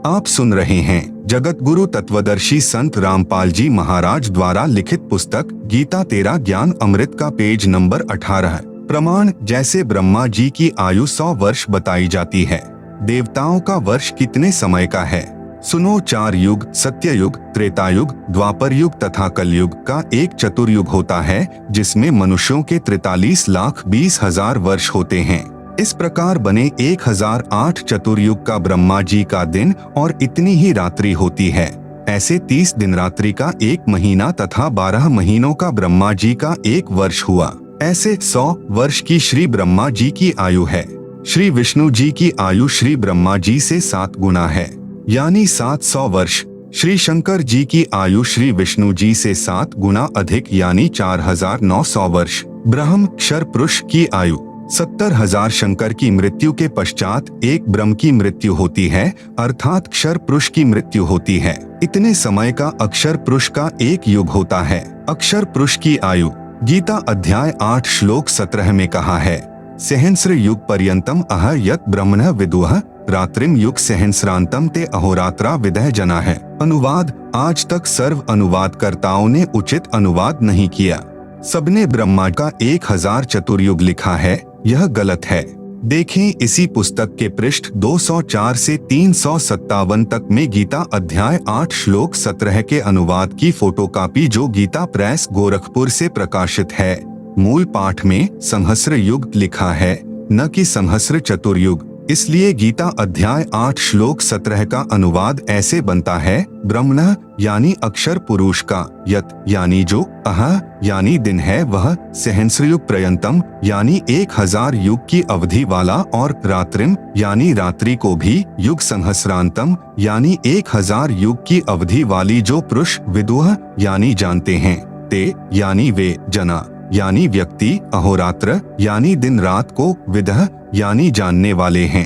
आप सुन रहे हैं जगत गुरु तत्वदर्शी संत रामपाल जी महाराज द्वारा लिखित पुस्तक गीता तेरा ज्ञान अमृत का पेज नंबर 18। प्रमाण। जैसे ब्रह्मा जी की आयु 100 वर्ष बताई जाती है, देवताओं का वर्ष कितने समय का है? सुनो। 4 युग, सत्ययुग, त्रेतायुग, द्वापर युग तथा कलयुग का एक चतुर्युग होता है, जिसमें मनुष्यों के 43,20,000 वर्ष होते हैं। इस प्रकार बने 1008 चतुर्युग का ब्रह्मा जी का दिन और इतनी ही रात्रि होती है। ऐसे 30 दिन रात्रि का एक महीना तथा 12 महीनों का ब्रह्मा जी का एक वर्ष हुआ। ऐसे 100 वर्ष की श्री ब्रह्मा जी की आयु है। श्री विष्णु जी की आयु श्री ब्रह्मा जी से 7 गुना है, यानी 700 वर्ष। श्री शंकर जी की आयु श्री विष्णु जी से 7 गुना अधिक, यानी 4900 वर्ष। ब्रह्म क्षर पुरुष की आयु 70,000। शंकर की मृत्यु के पश्चात एक ब्रह्म की मृत्यु होती है, अर्थात क्षर पुरुष की मृत्यु होती है। इतने समय का अक्षर पुरुष का एक युग होता है। अक्षर पुरुष की आयु गीता अध्याय 8 श्लोक 17 में कहा है, सहस्र युग पर्यंतम अह यत् ब्रह्मणः विदुः रात्रिम युग सहस्रांतम ते अहोरात्रा विदः जना है। अनुवाद। आज तक सर्व अनुवादकर्ताओं ने उचित अनुवाद नहीं किया। सबने ब्रह्मा का 1000 चतुर्युग लिखा है, यह गलत है। देखें इसी पुस्तक के पृष्ठ 204 से 357 तक में गीता अध्याय 8 श्लोक 17 के अनुवाद की फोटोकॉपी, जो गीता प्रेस गोरखपुर से प्रकाशित है। मूल पाठ में सहस्र युग लिखा है, न कि सहस्र चतुर्युग। इसलिए गीता अध्याय 8 श्लोक 17 का अनुवाद ऐसे बनता है, ब्रह्मणः यानी अक्षर पुरुष का, यत् यानी जो, अह यानी दिन है वह, सहस्रयुग पर्यंतम यानी 1000 युग की अवधि वाला, और रात्रिम यानी रात्रि को भी, युग सहस्रांतम यानी 1000 युग की अवधि वाली जो पुरुष, विदुः यानी जानते हैं, ते यानी वे, जना यानी व्यक्ति, अहोरात्र यानी दिन रात को, विदः यानी जानने वाले हैं।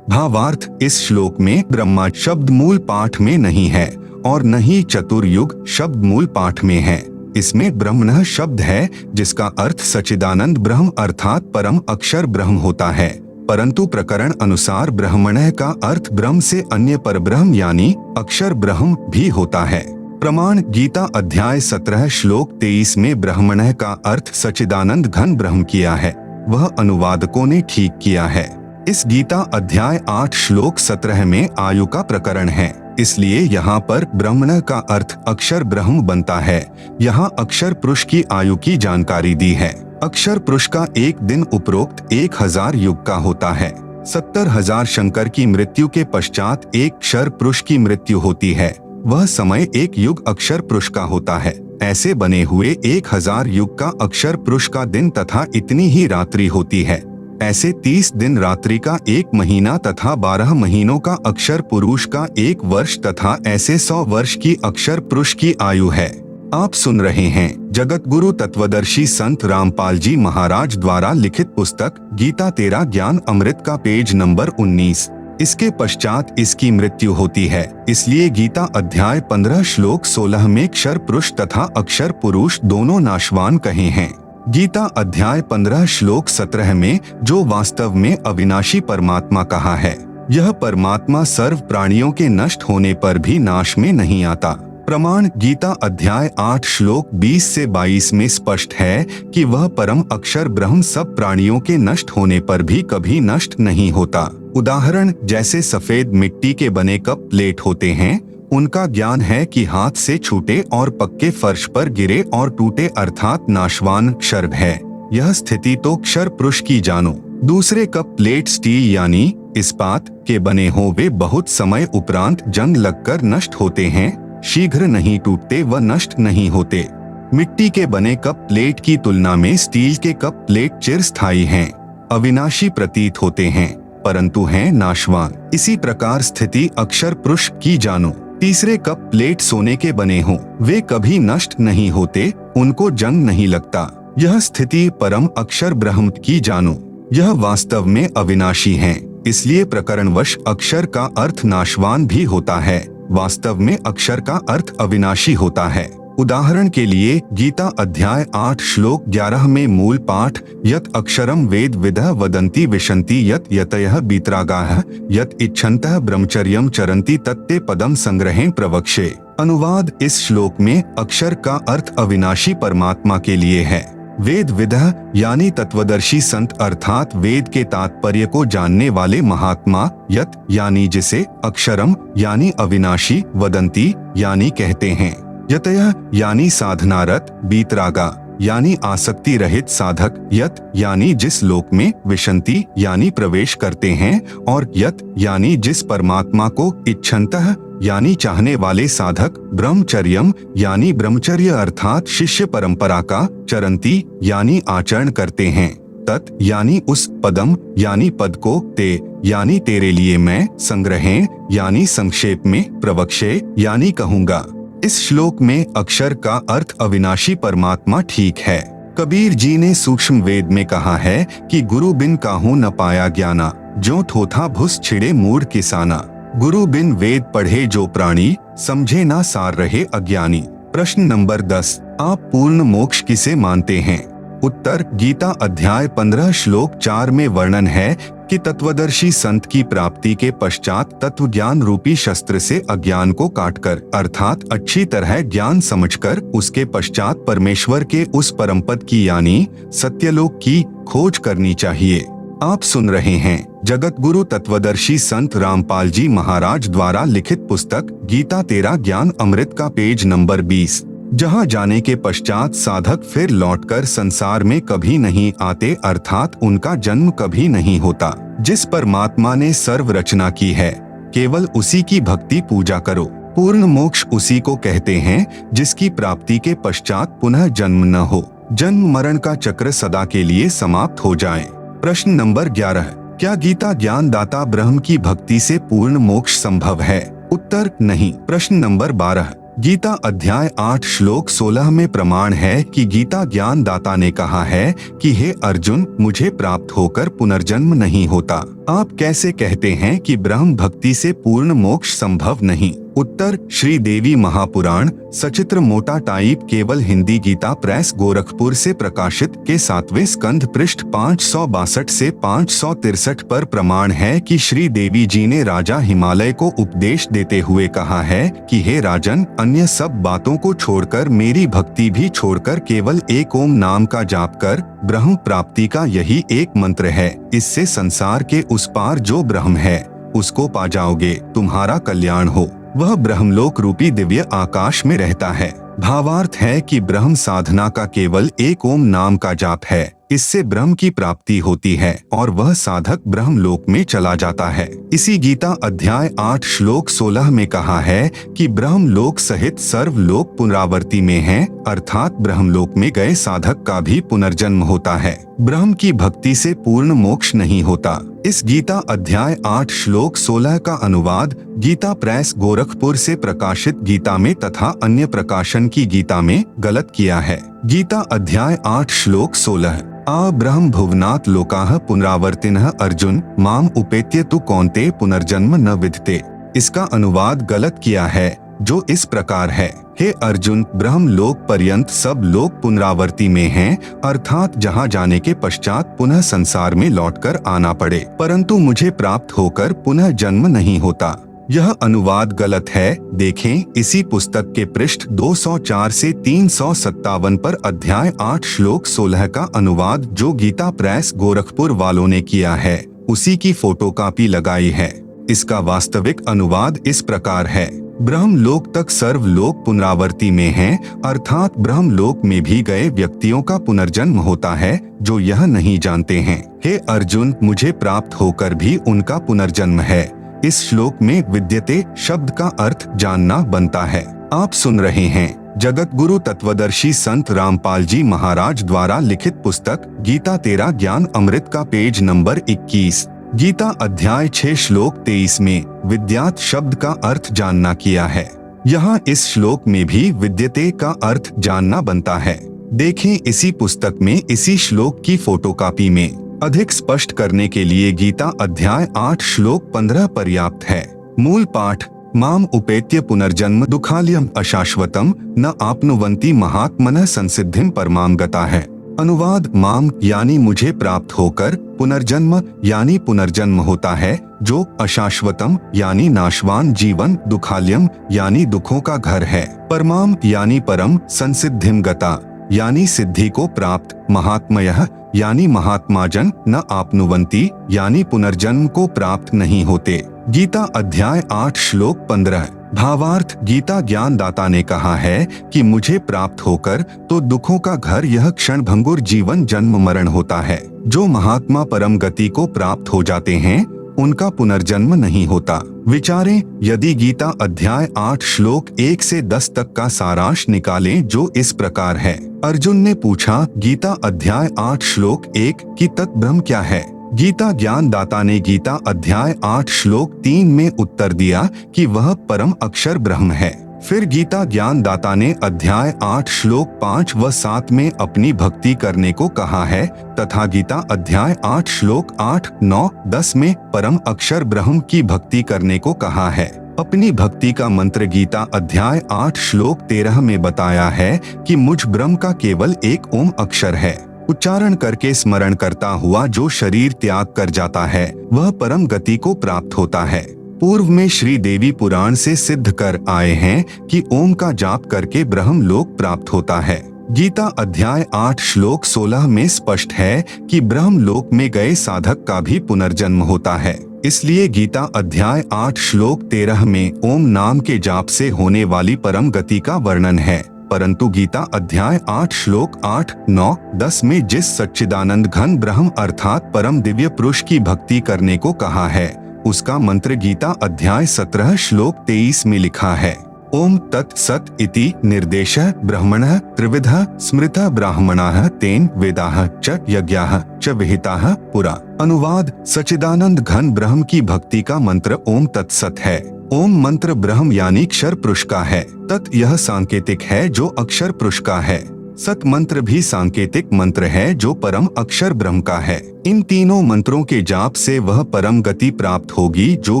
भावार्थ। इस श्लोक में ब्रह्मा शब्द मूल पाठ में नहीं है और न ही चतुर्युग शब्द मूल पाठ में है। इसमें ब्रह्मणः शब्द है, जिसका अर्थ सच्चिदानंद ब्रह्म अर्थात परम अक्षर ब्रह्म होता है, परंतु प्रकरण अनुसार ब्रह्मणः का अर्थ ब्रह्म से अन्य पर ब्रह्म यानी अक्षर ब्रह्म भी होता है। प्रमाण। गीता अध्याय 17 श्लोक 23 में ब्रह्मणः का अर्थ सच्चिदानंद घन ब्रह्म किया है, वह अनुवादकों ने ठीक किया है। इस गीता अध्याय 8 श्लोक 17 में आयु का प्रकरण है, इसलिए यहाँ पर ब्रह्मणः का अर्थ अक्षर ब्रह्म बनता है। यहाँ अक्षर पुरुष की आयु की जानकारी दी है। अक्षर पुरुष का एक दिन उपरोक्त 1000 युग का होता है। 70,000 शंकर की मृत्यु के पश्चात एक क्षर पुरुष की मृत्यु होती है, वह समय एक युग अक्षर पुरुष का होता है। ऐसे बने हुए 1000 युग का अक्षर पुरुष का दिन तथा इतनी ही रात्रि होती है। ऐसे 30 दिन रात्रि का एक महीना तथा 12 महीनों का अक्षर पुरुष का एक वर्ष तथा ऐसे 100 वर्ष की अक्षर पुरुष की आयु है। आप सुन रहे हैं जगत गुरु तत्वदर्शी संत रामपाल जी महाराज द्वारा लिखित पुस्तक गीता तेरा ज्ञान अमृत का पेज नंबर 19। इसके पश्चात इसकी मृत्यु होती है, इसलिए गीता अध्याय 15 श्लोक 16 में क्षर पुरुष तथा अक्षर पुरुष दोनों नाशवान कहे हैं। गीता अध्याय 15 श्लोक 17 में जो वास्तव में अविनाशी परमात्मा कहा है, यह परमात्मा सर्व प्राणियों के नष्ट होने पर भी नाश में नहीं आता। प्रमाण। गीता अध्याय 8 श्लोक 20 से 22 में स्पष्ट है कि वह परम अक्षर ब्रह्म सब प्राणियों के नष्ट होने पर भी कभी नष्ट नहीं होता। उदाहरण, जैसे सफेद मिट्टी के बने कप प्लेट होते हैं, उनका ज्ञान है कि हाथ से छूटे और पक्के फर्श पर गिरे और टूटे, अर्थात नाशवान क्षर है। यह स्थिति तो क्षर पुरुष की जानो। दूसरे कप प्लेट स्टील यानी इस्पात के बने हो, वे बहुत समय उपरांत जंग लगकर नष्ट होते हैं, शीघ्र नहीं टूटते व नष्ट नहीं होते। मिट्टी के बने कप प्लेट की तुलना में स्टील के कप प्लेट चिरस्थायी हैं, अविनाशी प्रतीत होते हैं, परंतु हैं नाशवान। इसी प्रकार स्थिति अक्षर पुरुष की जानो। तीसरे कप प्लेट सोने के बने हों, वे कभी नष्ट नहीं होते, उनको जंग नहीं लगता। यह स्थिति परम अक्षर ब्रह्म की जानो। यह वास्तव में अविनाशी हैं, इसलिए प्रकरणवश अक्षर का अर्थ नाशवान भी होता है, वास्तव में अक्षर का अर्थ अविनाशी होता है। उदाहरण के लिए गीता अध्याय 8 श्लोक 11 में मूल पाठ यत अक्षरम वेद विदः वदन्ति विशन्ति यत यतयः बीतरागाः यत इच्छन्तः ब्रह्मचर्यम चरन्ति तत्ते पदम संग्रहेण प्रवक्षे। अनुवाद, इस श्लोक में अक्षर का अर्थ अविनाशी परमात्मा के लिए है। वेद विदः यानी तत्वदर्शी संत अर्थात वेद के तात्पर्य को जानने वाले महात्मा, यत यानी जिसे, अक्षरम यानी अविनाशी, वदन्ति यानी कहते हैं, यतयः यानी साधनारत, बीतरागा यानी आसक्ति रहित साधक, यत यानी जिस लोक में, विशन्ति यानी प्रवेश करते हैं, और यत यानी जिस परमात्मा को, इच्छन्तः यानी चाहने वाले साधक, ब्रह्मचर्यम यानी ब्रह्मचर्य अर्थात शिष्य परंपरा का, चरंती यानी आचरण करते हैं, तत् यानी उस, पदम यानी पद को, ते यानी तेरे लिए मैं, संग्रहेण यानी संक्षेप में, प्रवक्षे यानी कहूँगा। इस श्लोक में अक्षर का अर्थ अविनाशी परमात्मा ठीक है। कबीर जी ने सूक्ष्म वेद में कहा है कि गुरु बिन काहू न पाया ज्ञाना, जो थोथा भुस छिड़े मूढ़ किसाना। गुरु बिन वेद पढ़े जो प्राणी, समझे ना सार रहे अज्ञानी। प्रश्न नंबर 10, आप पूर्ण मोक्ष किसे मानते हैं? उत्तर, गीता अध्याय 15 श्लोक 4 में वर्णन है कि तत्वदर्शी संत की प्राप्ति के पश्चात तत्व ज्ञान रूपी शस्त्र से अज्ञान को काटकर अर्थात अच्छी तरह ज्ञान समझकर उसके पश्चात परमेश्वर के उस परम पद की यानी सत्यलोक की खोज करनी चाहिए। आप सुन रहे हैं जगत गुरु तत्वदर्शी संत रामपाल जी महाराज द्वारा लिखित पुस्तक गीता तेरा ज्ञान अमृत का पेज नंबर 20, जहां जाने के पश्चात साधक फिर लौटकर संसार में कभी नहीं आते अर्थात उनका जन्म कभी नहीं होता। जिस परमात्मा ने सर्व रचना की है, केवल उसी की भक्ति पूजा करो। पूर्ण मोक्ष उसी को कहते हैं जिसकी प्राप्ति के पश्चात पुनः जन्म न हो, जन्म मरण का चक्र सदा के लिए समाप्त हो जाए। प्रश्न नंबर 11, क्या गीता ज्ञान दाता ब्रह्म की भक्ति से पूर्ण मोक्ष संभव है? उत्तर, नहीं। प्रश्न नंबर 12, गीता अध्याय 8 श्लोक 16 में प्रमाण है कि गीता ज्ञान दाता ने कहा है कि हे अर्जुन, मुझे प्राप्त होकर पुनर्जन्म नहीं होता। आप कैसे कहते हैं कि ब्रह्म भक्ति से पूर्ण मोक्ष संभव नहीं? उत्तर, श्री देवी महापुराण सचित्र मोटा टाइप केवल हिंदी गीता प्रेस गोरखपुर से प्रकाशित के 7वें स्कंध पृष्ठ 562 से 563 पर प्रमाण है कि श्री देवी जी ने राजा हिमालय को उपदेश देते हुए कहा है कि हे राजन, अन्य सब बातों को छोड़कर मेरी भक्ति भी छोड़कर केवल एक ओम नाम का जाप कर, ब्रह्म प्राप्ति का यही एक मंत्र है। इससे संसार के उस पार जो ब्रह्म है उसको पा जाओगे, तुम्हारा कल्याण हो। वह ब्रह्मलोक रूपी दिव्य आकाश में रहता है। भावार्थ है कि ब्रह्म साधना का केवल एक ओम नाम का जाप है। इससे ब्रह्म की प्राप्ति होती है और वह साधक ब्रह्मलोक में चला जाता है। इसी गीता अध्याय 8 श्लोक 16 में कहा है कि ब्रह्मलोक सहित सर्वलोक पुनरावर्ती में है, अर्थात ब्रह्मलोक में गए साधक का भी पुनर्जन्म होता है। ब्रह्म की भक्ति से पूर्ण मोक्ष नहीं होता। इस गीता अध्याय 8 श्लोक 16 का अनुवाद गीता प्रेस गोरखपुर से प्रकाशित गीता में तथा अन्य प्रकाशन की गीता में गलत किया है। गीता अध्याय 8 श्लोक 16, आ ब्रह्म भुवनात् लोकाः पुनरावर्तिनः अर्जुन माम उपेत्य तु कौन्ते पुनर्जन्म न विद्यते। इसका अनुवाद गलत किया है जो इस प्रकार है, हे अर्जुन, ब्रह्म लोक पर्यंत सब लोग पुनरावर्ती में हैं, अर्थात जहाँ जाने के पश्चात पुनः संसार में लौटकर आना पड़े, परंतु मुझे प्राप्त होकर पुनः जन्म नहीं होता। यह अनुवाद गलत है। देखें इसी पुस्तक के पृष्ठ 204 से 357 पर अध्याय 8 श्लोक 16 का अनुवाद जो गीता प्रेस गोरखपुर वालों ने किया है, उसी की फोटोकॉपी लगाई है। इसका वास्तविक अनुवाद इस प्रकार है, ब्रह्मलोक तक सर्वलोक पुनरावर्ती में हैं, अर्थात ब्रह्मलोक में भी गए व्यक्तियों का पुनर्जन्म होता है जो यह नहीं जानते हैं। हे अर्जुन, मुझे प्राप्त होकर भी उनका पुनर्जन्म है। इस श्लोक में विद्यते शब्द का अर्थ जानना बनता है। आप सुन रहे हैं जगत गुरु तत्वदर्शी संत रामपाल जी महाराज द्वारा लिखित पुस्तक गीता तेरा ज्ञान अमृत का पेज नंबर 21। गीता अध्याय 6 श्लोक 23 में विद्यात शब्द का अर्थ जानना किया है। यहाँ इस श्लोक में भी विद्यते का अर्थ जानना बनता है। देखें इसी पुस्तक में इसी श्लोक की फोटोकॉपी में। अधिक स्पष्ट करने के लिए गीता अध्याय 8 श्लोक 15 पर्याप्त है। मूल पाठ माम उपेत्य पुनर्जन्म दुखालयम अशाश्वतम न आपनुवंती महात्मनः संसिद्धिम परमाम गता है। अनुवाद, माम यानी मुझे प्राप्त होकर, पुनर्जन्म यानी पुनर्जन्म होता है, जो अशाश्वतम यानी नाशवान जीवन, दुखालयम यानी दुखों का घर है, परमाम यानी परम, संसिद्धिम गता यानी सिद्धि को प्राप्त, महात्मयः यानी महात्माजन, न आपनुवंती यानी पुनर्जन्म को प्राप्त नहीं होते। गीता अध्याय 8 श्लोक 15। भावार्थ, गीता ज्ञान दाता ने कहा है कि मुझे प्राप्त होकर तो दुखों का घर यह क्षणभंगुर जीवन जन्म मरण होता है। जो महात्मा परम गति को प्राप्त हो जाते हैं उनका पुनर्जन्म नहीं होता। विचारें, यदि गीता अध्याय 8 श्लोक 1 से 10 तक का सारांश निकालें जो इस प्रकार है। अर्जुन ने पूछा, गीता अध्याय 8 श्लोक 1 की तत्ब्रह्म क्या है? गीता ज्ञान दाता ने गीता अध्याय 8 श्लोक 3 में उत्तर दिया कि वह परम अक्षर ब्रह्म है। फिर गीता ज्ञान दाता ने अध्याय 8 श्लोक 5 व 7 में अपनी भक्ति करने को कहा है तथा गीता अध्याय 8 श्लोक 8, 9, 10 में परम अक्षर ब्रह्म की भक्ति करने को कहा है। अपनी भक्ति का मंत्र गीता अध्याय 8 श्लोक 13 में बताया है कि मुझ ब्रह्म का केवल एक ओम अक्षर है। उच्चारण करके स्मरण करता हुआ जो शरीर त्याग कर जाता है वह परम गति को प्राप्त होता है। पूर्व में श्री देवी पुराण से सिद्ध कर आए हैं कि ओम का जाप करके ब्रह्म लोक प्राप्त होता है। गीता अध्याय 8 श्लोक 16 में स्पष्ट है कि ब्रह्म लोक में गए साधक का भी पुनर्जन्म होता है। इसलिए गीता अध्याय 8 श्लोक 13 में ओम नाम के जाप से होने वाली परम गति का वर्णन है, परंतु गीता अध्याय 8 श्लोक 8, 9, 10 में जिस सच्चिदानंद घन ब्रह्म अर्थात परम दिव्य पुरुष की भक्ति करने को कहा है उसका मंत्र गीता अध्याय 17 श्लोक 23 में लिखा है। ओम तत् सत् इति निर्देशः ब्रह्मणः त्रिविधः स्मृतः ब्राह्मणाः तेन वेदाः च यज्ञाः च विहिताः पुरा। अनुवाद, सच्चिदानंद घन ब्रह्म की भक्ति का मंत्र ओम तत्सत है। ओम मंत्र ब्रह्म यानी क्षर पुरुष का है। तत् यह सांकेतिक है जो अक्षर पुरुष का है। सत मंत्र भी सांकेतिक मंत्र है जो परम अक्षर ब्रह्म का है। इन तीनों मंत्रों के जाप से वह परम गति प्राप्त होगी जो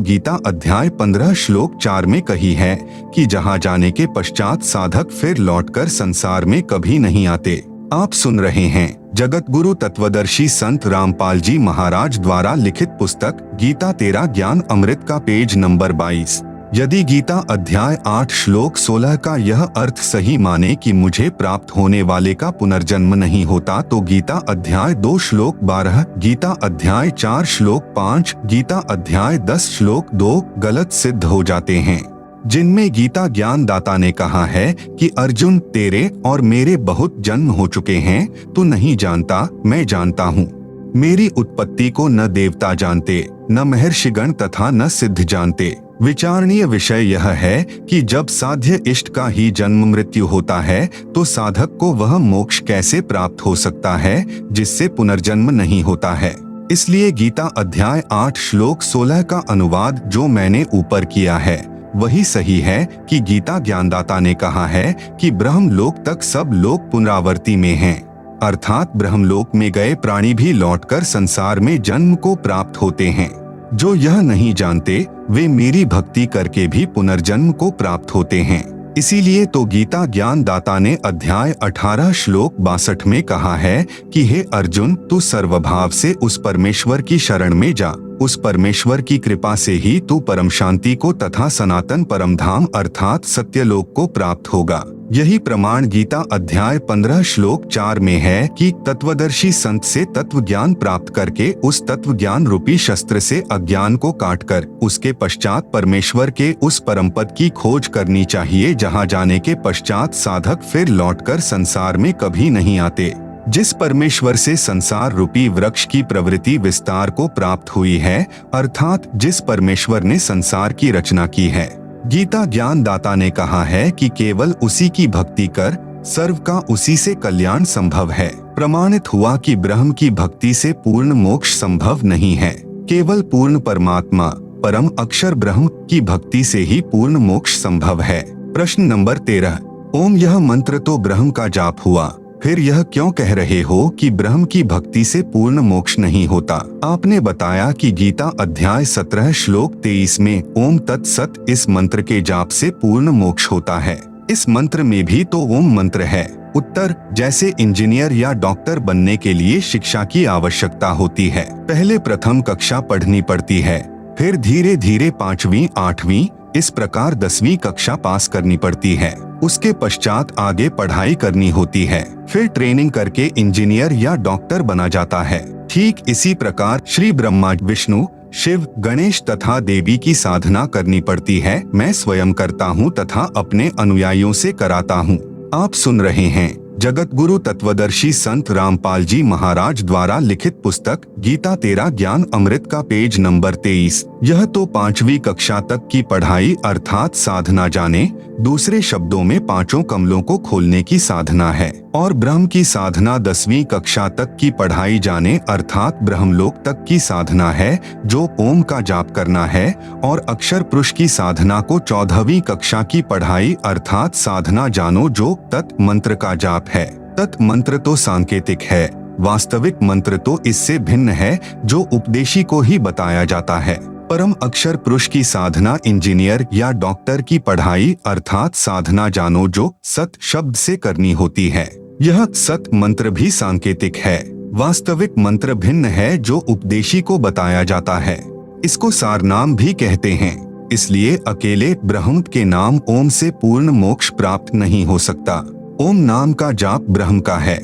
गीता अध्याय 15 श्लोक 4 में कही है कि जहाँ जाने के पश्चात साधक फिर लौटकर संसार में कभी नहीं आते। आप सुन रहे हैं जगत गुरु तत्वदर्शी संत रामपाल जी महाराज द्वारा लिखित पुस्तक गीता तेरा ज्ञान अमृत का पेज नंबर 22। यदि गीता अध्याय 8 श्लोक 16 का यह अर्थ सही माने कि मुझे प्राप्त होने वाले का पुनर्जन्म नहीं होता तो गीता अध्याय 2 श्लोक 12, गीता अध्याय 4 श्लोक 5, गीता अध्याय 10 श्लोक 2 गलत सिद्ध हो जाते हैं, जिनमें गीता ज्ञान दाता ने कहा है कि अर्जुन तेरे और मेरे बहुत जन्म हो चुके हैं, तू नहीं जानता, मैं जानता हूँ। मेरी उत्पत्ति को न देवता जानते, न महर्षिगण तथा न सिद्ध जानते। विचारणीय विषय यह है कि जब साध्य इष्ट का ही जन्म मृत्यु होता है तो साधक को वह मोक्ष कैसे प्राप्त हो सकता है जिससे पुनर्जन्म नहीं होता है। इसलिए गीता अध्याय 8 श्लोक 16 का अनुवाद जो मैंने ऊपर किया है वही सही है कि गीता ज्ञानदाता ने कहा है कि ब्रह्मलोक तक सब लोग पुनरावर्ती में हैं, अर्थात ब्रह्मलोक में गए प्राणी भी लौटकर संसार में जन्म को प्राप्त होते हैं। जो यह नहीं जानते वे मेरी भक्ति करके भी पुनर्जन्म को प्राप्त होते हैं। इसीलिए तो गीता ज्ञान दाता ने अध्याय 18 श्लोक 62 में कहा है कि हे अर्जुन, तू सर्वभाव से उस परमेश्वर की शरण में जा, उस परमेश्वर की कृपा से ही तू परम शांति को तथा सनातन परम धाम अर्थात सत्यलोक को प्राप्त होगा। यही प्रमाण गीता अध्याय 15 श्लोक 4 में है कि तत्वदर्शी संत से तत्व ज्ञान प्राप्त करके उस तत्व ज्ञान रूपी शस्त्र से अज्ञान को काटकर उसके पश्चात परमेश्वर के उस परम पद की खोज करनी चाहिए, जहां जाने के पश्चात साधक फिर लौटकर संसार में कभी नहीं आते। जिस परमेश्वर से संसार रूपी वृक्ष की प्रवृत्ति विस्तार को प्राप्त हुई है, अर्थात जिस परमेश्वर ने संसार की रचना की है। गीता ज्ञान दाता ने कहा है कि केवल उसी की भक्ति कर, सर्व का उसी से कल्याण संभव है। प्रमाणित हुआ कि ब्रह्म की भक्ति से पूर्ण मोक्ष संभव नहीं है। केवल पूर्ण परमात्मा परम अक्षर ब्रह्म की भक्ति से ही पूर्ण मोक्ष संभव है। प्रश्न नंबर 13। ओम यह मंत्र तो ब्रह्म का जाप हुआ, फिर यह क्यों कह रहे हो कि ब्रह्म की भक्ति से पूर्ण मोक्ष नहीं होता? आपने बताया कि गीता अध्याय 17 श्लोक 23 में ओम तत्सत इस मंत्र के जाप से पूर्ण मोक्ष होता है। इस मंत्र में भी तो ओम मंत्र है। उत्तर, जैसे इंजीनियर या डॉक्टर बनने के लिए शिक्षा की आवश्यकता होती है। पहले प्रथम कक्षा पढ़नी पड़ती है, फिर धीरे धीरे 5वीं 8वीं इस प्रकार 10वीं कक्षा पास करनी पड़ती है। उसके पश्चात आगे पढ़ाई करनी होती है, फिर ट्रेनिंग करके इंजीनियर या डॉक्टर बना जाता है। ठीक इसी प्रकार श्री ब्रह्मा, विष्णु, शिव, गणेश तथा देवी की साधना करनी पड़ती है। मैं स्वयं करता हूँ तथा अपने अनुयायियों से कराता हूँ। आप सुन रहे हैं जगत गुरु तत्वदर्शी संत रामपाल जी महाराज द्वारा लिखित पुस्तक गीता तेरा ज्ञान अमृत का पेज नंबर 23। यह तो 5वीं कक्षा तक की पढ़ाई अर्थात साधना जाने, दूसरे शब्दों में 5 कमलों को खोलने की साधना है। और ब्रह्म की साधना 10वीं कक्षा तक की पढ़ाई जाने अर्थात ब्रह्मलोक तक की साधना है, जो ओम का जाप करना है। और अक्षर पुरुष की साधना को 14वीं कक्षा की पढ़ाई अर्थात साधना जानो, जो तत् मंत्र का जाप है। तत् मंत्र तो सांकेतिक है, वास्तविक मंत्र तो इससे भिन्न है, जो उपदेशी को ही बताया जाता है। परम अक्षर पुरुष की साधना इंजीनियर या डॉक्टर की पढ़ाई अर्थात साधना जानो, जो सत शब्द से करनी होती है। यह सत मंत्र भी सांकेतिक है, वास्तविक मंत्र भिन्न है, जो उपदेशी को बताया जाता है। इसको सारनाम भी कहते हैं। इसलिए अकेले ब्रह्म के नाम ओम से पूर्ण मोक्ष प्राप्त नहीं हो सकता। ओम नाम का जाप ब्रह्म का है।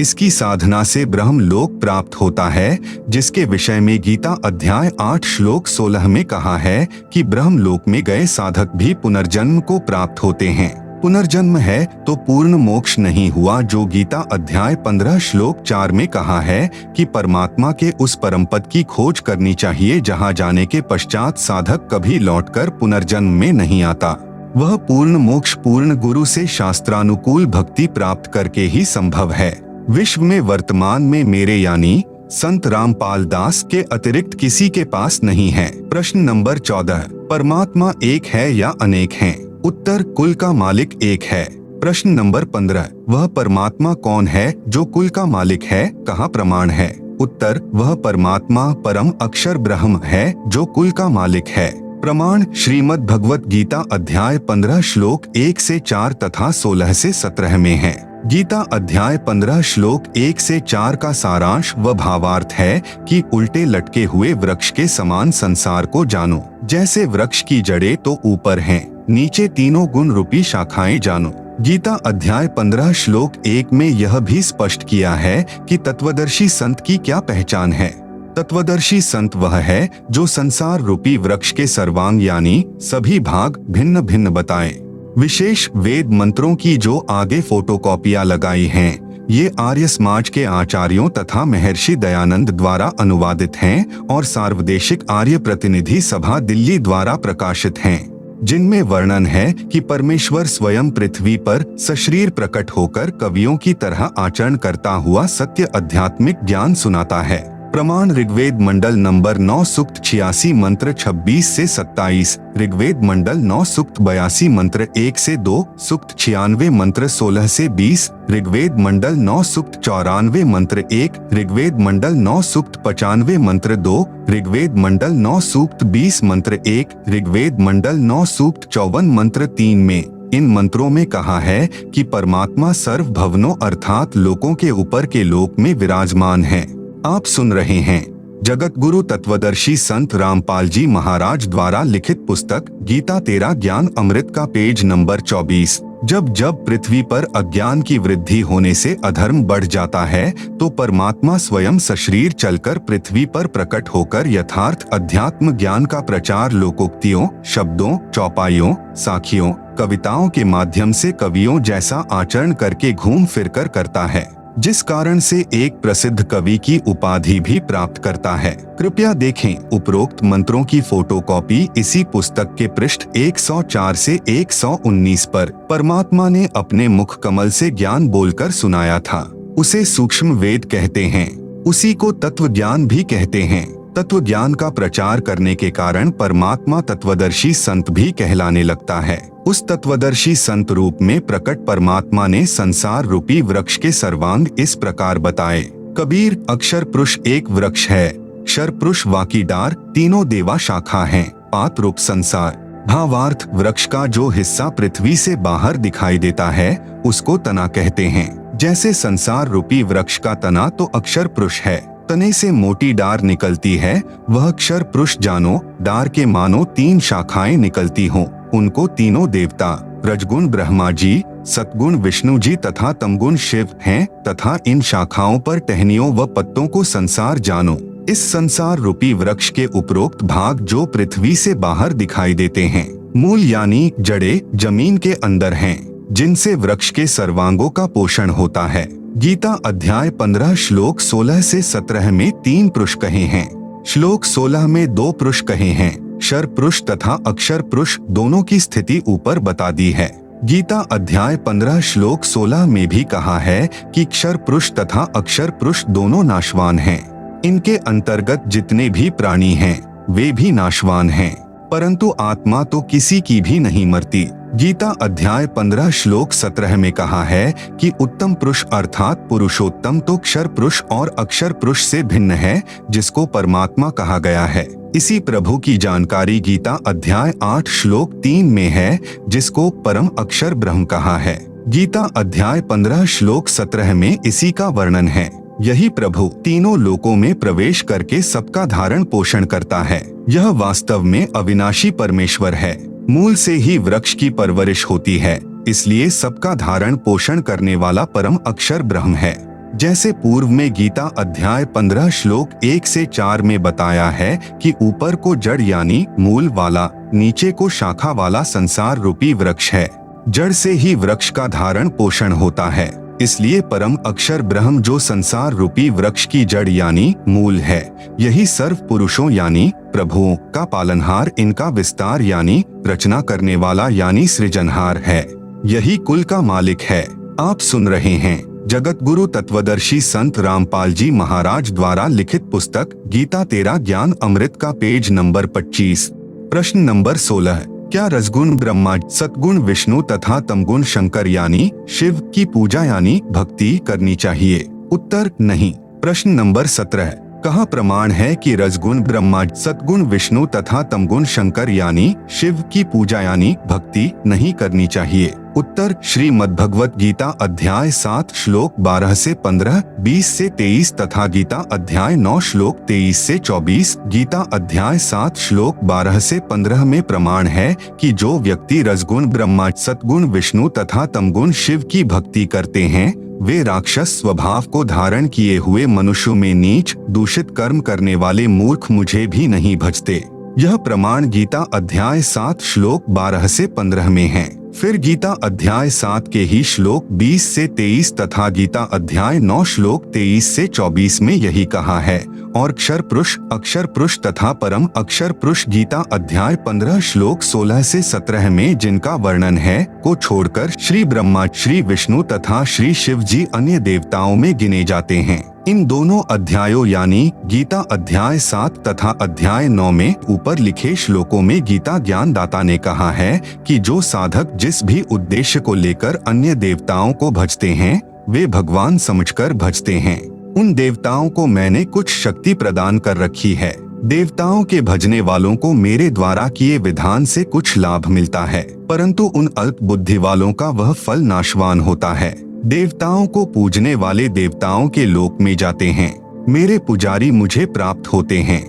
इसकी साधना से ब्रह्म लोक प्राप्त होता है, जिसके विषय में गीता अध्याय 8 श्लोक 16 में कहा है कि ब्रह्म लोक में गए साधक भी पुनर्जन्म को प्राप्त होते हैं। पुनर्जन्म है तो पूर्ण मोक्ष नहीं हुआ, जो गीता अध्याय 15 श्लोक 4 में कहा है कि परमात्मा के उस परम पद की खोज करनी चाहिए, जहां जाने के पश्चात साधक कभी लौटकर पुनर्जन्म में नहीं आता। वह पूर्ण मोक्ष पूर्ण गुरु से शास्त्रानुकूल भक्ति प्राप्त करके ही संभव है। विश्व में वर्तमान में मेरे यानी संत रामपाल दास के अतिरिक्त किसी के पास नहीं है। प्रश्न नंबर 14, परमात्मा एक है या अनेक हैं? उत्तर, कुल का मालिक एक है। प्रश्न नंबर 15, वह परमात्मा कौन है जो कुल का मालिक है? कहाँ प्रमाण है? उत्तर, वह परमात्मा परम अक्षर ब्रह्म है, जो कुल का मालिक है। प्रमाण श्रीमद् भगवत गीता अध्याय 15 श्लोक 1 से 4 तथा 16 से 17 में है। गीता अध्याय 15 श्लोक 1 से 4 का सारांश व भावार्थ है कि उल्टे लटके हुए वृक्ष के समान संसार को जानो। जैसे वृक्ष की जड़ें तो ऊपर हैं, नीचे तीनों गुण रूपी शाखाएं जानो। गीता अध्याय 15 श्लोक 1 में यह भी स्पष्ट किया है कि तत्वदर्शी संत की क्या पहचान है। तत्वदर्शी संत वह है जो संसार रूपी वृक्ष के सर्वांग यानी सभी भाग भिन्न भिन्न बताए। विशेष वेद मंत्रों की जो आगे फोटोकॉपियां लगाई हैं, ये आर्य समाज के आचार्यों तथा महर्षि दयानंद द्वारा अनुवादित हैं और सार्वदेशिक आर्य प्रतिनिधि सभा दिल्ली द्वारा प्रकाशित हैं, जिनमें वर्णन है कि परमेश्वर स्वयं पृथ्वी पर सशरीर प्रकट होकर कवियों की तरह आचरण करता हुआ सत्य आध्यात्मिक ज्ञान सुनाता है। प्रमाण ऋग्वेद मंडल नंबर 9 सूक्त 86 मंत्र 26 से 27, ऋग्वेद मंडल 9 सूक्त 82 मंत्र 1 से 2, सूक्त 96 मंत्र 16 से 20, ऋग्वेद मंडल 9 सूक्त 94 मंत्र 1, ऋग्वेद मंडल 9 सूक्त 95 मंत्र 2, ऋग्वेद मंडल 9 सूक्त 20 मंत्र 1, ऋग्वेद मंडल 9 सूक्त 54 मंत्र 3 में इन मंत्रों में कहा है कि परमात्मा सर्व भवनों अर्थात लोकों के ऊपर के लोक में विराजमान है। आप सुन रहे हैं जगत गुरु तत्वदर्शी संत रामपाल जी महाराज द्वारा लिखित पुस्तक गीता तेरा ज्ञान अमृत का पेज नंबर 24। जब जब पृथ्वी पर अज्ञान की वृद्धि होने से अधर्म बढ़ जाता है, तो परमात्मा स्वयं सशरीर चलकर पृथ्वी पर प्रकट होकर यथार्थ अध्यात्म ज्ञान का प्रचार लोकोक्तियों, शब्दों, चौपाइयों, साखियों, कविताओं के माध्यम से कवियों जैसा आचरण करके घूम फिरकर करता है, जिस कारण से एक प्रसिद्ध कवि की उपाधि भी प्राप्त करता है। कृपया देखें उपरोक्त मंत्रों की फोटोकॉपी इसी पुस्तक के पृष्ठ 104 से 119 पर। परमात्मा ने अपने मुख कमल से ज्ञान बोलकर सुनाया था। उसे सूक्ष्म वेद कहते हैं, उसी को तत्व ज्ञान भी कहते हैं। तत्व ज्ञान का प्रचार करने के कारण परमात्मा तत्वदर्शी संत भी कहलाने लगता है। उस तत्वदर्शी संत रूप में प्रकट परमात्मा ने संसार रूपी वृक्ष के सर्वांग इस प्रकार बताए। कबीर, अक्षर पुरुष एक वृक्ष है, क्षर पुरुष वाकी डार, तीनों देवा शाखा हैं, पात रूप संसार। भावार्थ, वृक्ष का जो हिस्सा पृथ्वी से बाहर दिखाई देता है उसको तना कहते हैं। जैसे संसार रूपी वृक्ष का तना तो अक्षर पुरुष है, तने से मोटी डार निकलती है, वह अक्षर पुरुष जानो। डार के मानो 3 शाखाएं निकलती हों, उनको तीनों देवता रजगुण ब्रह्मा जी, सतगुण विष्णु जी तथा तमगुण शिव हैं, तथा इन शाखाओं पर टहनियों व पत्तों को संसार जानो। इस संसार रूपी वृक्ष के उपरोक्त भाग जो पृथ्वी से बाहर दिखाई देते हैं, मूल यानी जड़े जमीन के अंदर हैं, जिनसे वृक्ष के सर्वांगों का पोषण होता है। गीता अध्याय 15 श्लोक 16 से 17 में 3 पुरुष कहे हैं। श्लोक 16 में 2 पुरुष कहे हैं, क्षर पुरुष तथा अक्षर पुरुष, दोनों की स्थिति ऊपर बता दी है। गीता अध्याय 15 श्लोक 16 में भी कहा है कि क्षर पुरुष तथा अक्षर पुरुष दोनों नाशवान हैं। इनके अंतर्गत जितने भी प्राणी हैं वे भी नाशवान हैं, परंतु आत्मा तो किसी की भी नहीं मरती। गीता अध्याय 15 श्लोक 17 में कहा है कि उत्तम पुरुष अर्थात पुरुषोत्तम तो क्षर पुरुष और अक्षर पुरुष से भिन्न है, जिसको परमात्मा कहा गया है। इसी प्रभु की जानकारी गीता अध्याय 8 श्लोक 3 में है, जिसको परम अक्षर ब्रह्म कहा है। गीता अध्याय 15 श्लोक 17 में इसी का वर्णन है। यही प्रभु तीनों लोकों में प्रवेश करके सबका धारण पोषण करता है। यह वास्तव में अविनाशी परमेश्वर है। मूल से ही वृक्ष की परवरिश होती है, इसलिए सबका धारण पोषण करने वाला परम अक्षर ब्रह्म है। जैसे पूर्व में गीता अध्याय 15 श्लोक 1 से 4 में बताया है कि ऊपर को जड़ यानी मूल वाला, नीचे को शाखा वाला संसार रूपी वृक्ष है। जड़ से ही वृक्ष का धारण पोषण होता है, इसलिए परम अक्षर ब्रह्म जो संसार रूपी वृक्ष की जड़ यानी मूल है, यही सर्व पुरुषों यानी प्रभुओं का पालनहार, इनका विस्तार यानी रचना करने वाला यानी सृजनहार है। यही कुल का मालिक है। आप सुन रहे हैं जगत गुरु तत्वदर्शी संत रामपाल जी महाराज द्वारा लिखित पुस्तक गीता तेरा ज्ञान अमृत का पेज नंबर 25। प्रश्न नंबर 16, क्या रजगुण ब्रह्मा, सतगुण विष्णु तथा तमगुण शंकर यानी शिव की पूजा यानी भक्ति करनी चाहिए? उत्तर, नहीं। प्रश्न नंबर 17, कहाँ प्रमाण है कि रजगुण ब्रह्मा, सतगुण विष्णु तथा तमगुण शंकर यानी शिव की पूजा यानी भक्ति नहीं करनी चाहिए? उत्तर, श्रीमद् भगवत गीता अध्याय 7 श्लोक 12 से 15, 20 से 23 तथा गीता अध्याय 9 श्लोक 23 से 24, गीता अध्याय 7 श्लोक 12 से 15 में प्रमाण है कि जो व्यक्ति रजगुण ब्रह्मा, सतगुण विष्णु तथा तमगुण शिव की भक्ति करते हैं, वे राक्षस स्वभाव को धारण किए हुए मनुष्यों में नीच दूषित कर्म करने वाले मूर्ख मुझे भी नहीं भजते। यह प्रमाण गीता अध्याय 7 श्लोक 12 से 15 में है। फिर गीता अध्याय 7 के ही श्लोक 20 से 23 तथा गीता अध्याय 9 श्लोक 23 से 24 में यही कहा है। और क्षर पुरुष, अक्षर पुरुष तथा परम अक्षर पुरुष गीता अध्याय 15 श्लोक 16 से 17 में जिनका वर्णन है को छोड़कर श्री ब्रह्मा, श्री विष्णु तथा श्री शिव जी अन्य देवताओं में गिने जाते हैं। इन दोनों अध्यायों यानी गीता अध्याय 7 तथा अध्याय 9 में ऊपर लिखे श्लोकों में गीता ज्ञान दाता ने कहा है कि जो साधक जिस भी उद्देश्य को लेकर अन्य देवताओं को भजते हैं, वे भगवान समझकर भजते हैं। उन देवताओं को मैंने कुछ शक्ति प्रदान कर रखी है। देवताओं के भजने वालों को मेरे द्वारा किए विधान से कुछ लाभ मिलता है, परंतु उन अल्प बुद्धि वालों का वह फल नाशवान होता है। देवताओं को पूजने वाले देवताओं के लोक में जाते हैं, मेरे पुजारी मुझे प्राप्त होते हैं।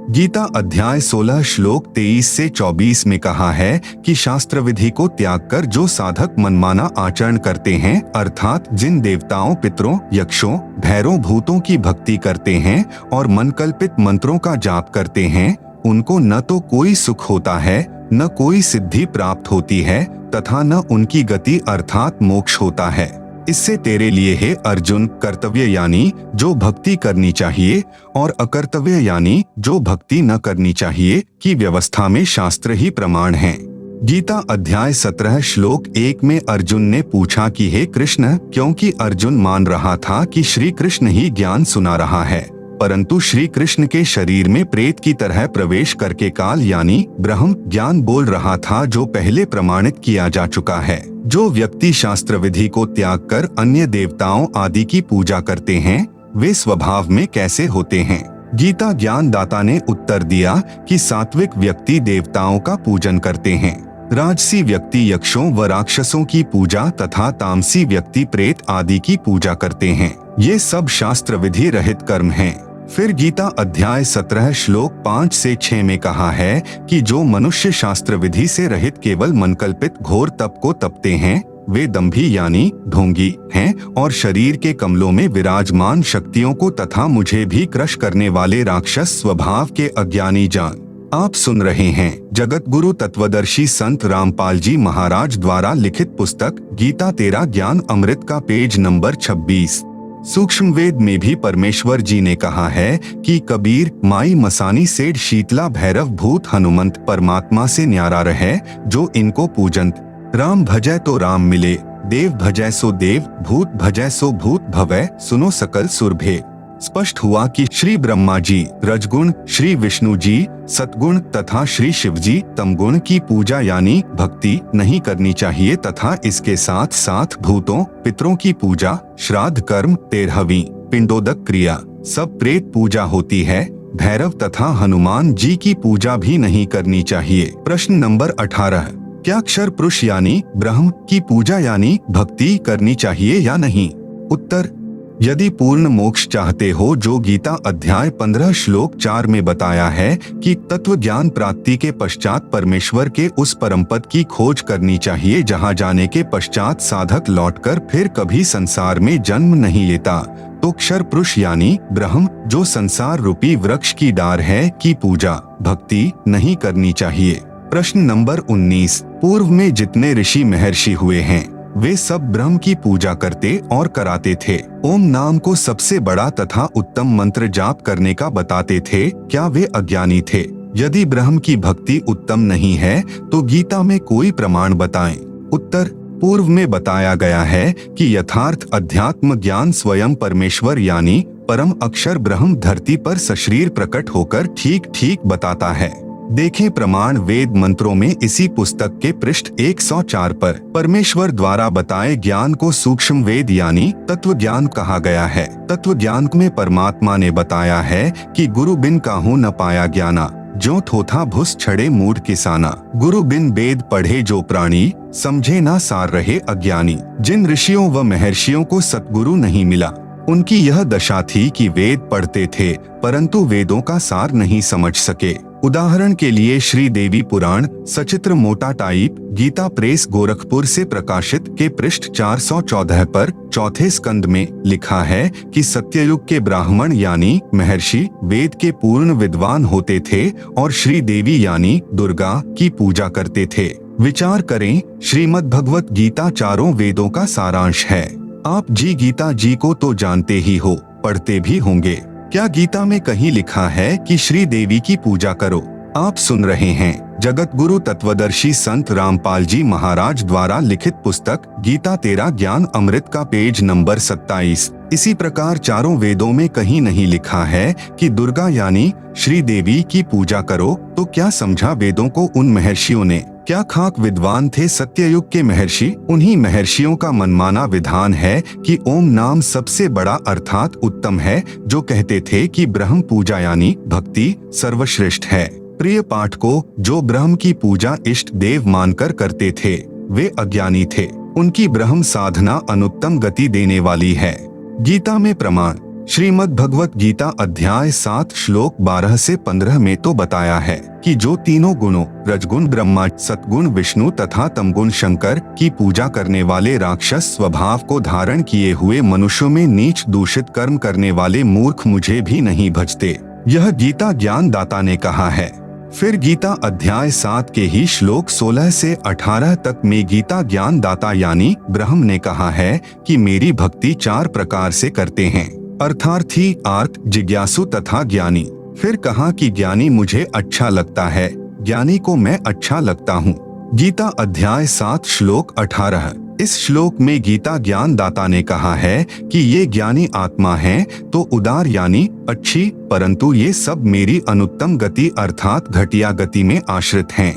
गीता अध्याय 16 श्लोक 23 से 24 में कहा है कि शास्त्र विधि को त्याग कर जो साधक मनमाना आचरण करते हैं, अर्थात जिन देवताओं, पितरों, यक्षों, भैरों, भूतों की भक्ति करते हैं और मनकल्पित मंत्रों का जाप करते हैं, उनको न तो कोई सुख होता है, न कोई सिद्धि प्राप्त होती है तथा न उनकी गति अर्थात मोक्ष होता है। इससे तेरे लिए है अर्जुन, कर्तव्य यानी जो भक्ति करनी चाहिए और अकर्तव्य यानी जो भक्ति न करनी चाहिए की व्यवस्था में शास्त्र ही प्रमाण है। गीता अध्याय 17 श्लोक 1 में अर्जुन ने पूछा कि हे कृष्ण, क्योंकि अर्जुन मान रहा था कि श्री कृष्ण ही ज्ञान सुना रहा है, परंतु श्री कृष्ण के शरीर में प्रेत की तरह प्रवेश करके काल यानी ब्रह्म ज्ञान बोल रहा था, जो पहले प्रमाणित किया जा चुका है। जो व्यक्ति शास्त्र विधि को त्याग कर अन्य देवताओं आदि की पूजा करते हैं, वे स्वभाव में कैसे होते हैं? गीता ज्ञान दाता ने उत्तर दिया कि सात्विक व्यक्ति देवताओं का पूजन करते हैं, राजसी व्यक्ति यक्षों व राक्षसों की पूजा तथा तामसी व्यक्ति प्रेत आदि की पूजा करते हैं। ये सब शास्त्र विधि रहित कर्म हैं। फिर गीता अध्याय 17 श्लोक 5 से 6 में कहा है कि जो मनुष्य शास्त्र विधि से रहित केवल मनकल्पित घोर तप को तपते हैं, वे दंभी यानी ढोंगी हैं और शरीर के कमलों में विराजमान शक्तियों को तथा मुझे भी क्रश करने वाले राक्षस स्वभाव के अज्ञानी जान। आप सुन रहे हैं जगत गुरु तत्वदर्शी संत रामपाल जी महाराज द्वारा लिखित पुस्तक गीता तेरा ज्ञान अमृत का पेज नंबर 26। सूक्ष्म वेद में भी परमेश्वर जी ने कहा है कि कबीर माई मसानी सेठ शीतला भैरव भूत हनुमंत परमात्मा से न्यारा रहे, जो इनको पूजंत। राम भजै तो राम मिले, देव भजै सो देव, भूत भजै सो भूत भवै, सुनो सकल सुरभे। स्पष्ट हुआ कि श्री ब्रह्मा जी रजगुण, श्री विष्णु जी सतगुण तथा श्री शिव जी तमगुण की पूजा यानी भक्ति नहीं करनी चाहिए तथा इसके साथ साथ भूतों पितरों की पूजा, श्राद्ध कर्म, 13वीं पिंडोदक क्रिया, सब प्रेत पूजा होती है। भैरव तथा हनुमान जी की पूजा भी नहीं करनी चाहिए। प्रश्न नंबर 18, क्या अक्षर पुरुष यानी ब्रह्म की पूजा यानी भक्ति करनी चाहिए या नहीं? उत्तर, यदि पूर्ण मोक्ष चाहते हो, जो गीता अध्याय 15 श्लोक 4 में बताया है कि तत्व ज्ञान प्राप्ति के पश्चात परमेश्वर के उस परम पद की खोज करनी चाहिए, जहां जाने के पश्चात साधक लौटकर फिर कभी संसार में जन्म नहीं लेता, तो अक्षर पुरुष यानी ब्रह्म, जो संसार रूपी वृक्ष की डार है, की पूजा भक्ति नहीं करनी चाहिए। प्रश्न नंबर 19, पूर्व में जितने ऋषि महर्षि हुए हैं, वे सब ब्रह्म की पूजा करते और कराते थे। ओम नाम को सबसे बड़ा तथा उत्तम मंत्र जाप करने का बताते थे। क्या वे अज्ञानी थे? यदि ब्रह्म की भक्ति उत्तम नहीं है, तो गीता में कोई प्रमाण बताएं। उत्तर, पूर्व में बताया गया है कि यथार्थ अध्यात्म ज्ञान स्वयं परमेश्वर यानी परम अक्षर ब्रह्म धरती पर सशरीर प्रकट होकर ठीक ठीक बताता है। देखें प्रमाण वेद मंत्रों में इसी पुस्तक के पृष्ठ 104 पर परमेश्वर द्वारा बताए ज्ञान को सूक्ष्म वेद यानी तत्व ज्ञान कहा गया है। तत्व ज्ञान में परमात्मा ने बताया है कि गुरु बिन काहू न पाया ज्ञाना, जो थोथा भुस छड़े मूढ़ किसाना। गुरु बिन वेद पढ़े जो प्राणी, समझे ना सार रहे अज्ञानी। जिन ऋषियों व महर्षियों को सतगुरु नहीं मिला, उनकी यह दशा थी कि वेद पढ़ते थे परंतु वेदों का सार नहीं समझ सके। उदाहरण के लिए श्री देवी पुराण सचित्र मोटा टाइप गीता प्रेस गोरखपुर से प्रकाशित के पृष्ठ 414 पर चौथे स्कंद में लिखा है कि सत्ययुग के ब्राह्मण यानी महर्षि वेद के पूर्ण विद्वान होते थे और श्री देवी यानी दुर्गा की पूजा करते थे। विचार करें, श्रीमद् भगवत गीता चारों वेदों का सारांश है। आप जी गीता जी को तो जानते ही हो, पढ़ते भी होंगे। क्या गीता में कहीं लिखा है कि श्री देवी की पूजा करो? आप सुन रहे हैं जगत गुरु तत्वदर्शी संत रामपाल जी महाराज द्वारा लिखित पुस्तक गीता तेरा ज्ञान अमृत का पेज नंबर 27। इसी प्रकार चारों वेदों में कहीं नहीं लिखा है कि दुर्गा यानी श्री देवी की पूजा करो। तो क्या समझा वेदों को उन महर्षियों ने? क्या खाक विद्वान थे सत्ययुग के महर्षि? उन्हीं महर्षियों का मनमाना विधान है कि ओम नाम सबसे बड़ा अर्थात उत्तम है, जो कहते थे कि ब्रह्म पूजा यानी भक्ति सर्वश्रेष्ठ है। प्रिय पाठ को जो ब्रह्म की पूजा इष्ट देव मानकर करते थे, वे अज्ञानी थे। उनकी ब्रह्म साधना अनुत्तम गति देने वाली है। गीता में प्रमाण श्रीमद् भगवत गीता अध्याय 7 श्लोक 12 से 15 में तो बताया है कि जो तीनों गुणों रजगुण ब्रह्मा, सतगुण विष्णु तथा तमगुण शंकर की पूजा करने वाले राक्षस स्वभाव को धारण किए हुए मनुष्यों में नीच दूषित कर्म करने वाले मूर्ख मुझे भी नहीं भजते। यह गीता ज्ञान दाता ने कहा है। फिर गीता अध्याय 7 के ही श्लोक 16 से 18 तक में गीता ज्ञान दाता यानी ब्रह्म ने कहा है कि मेरी भक्ति 4 प्रकार से करते हैं, अर्थार्थी, आर्त, जिज्ञासु तथा ज्ञानी। फिर कहा कि ज्ञानी मुझे अच्छा लगता है, ज्ञानी को मैं अच्छा लगता हूँ। गीता अध्याय 7 श्लोक 18। इस श्लोक में गीता ज्ञान दाता ने कहा है कि ये ज्ञानी आत्मा है तो उदार यानी अच्छी, परंतु ये सब मेरी अनुत्तम गति अर्थात घटिया गति में आश्रित हैं।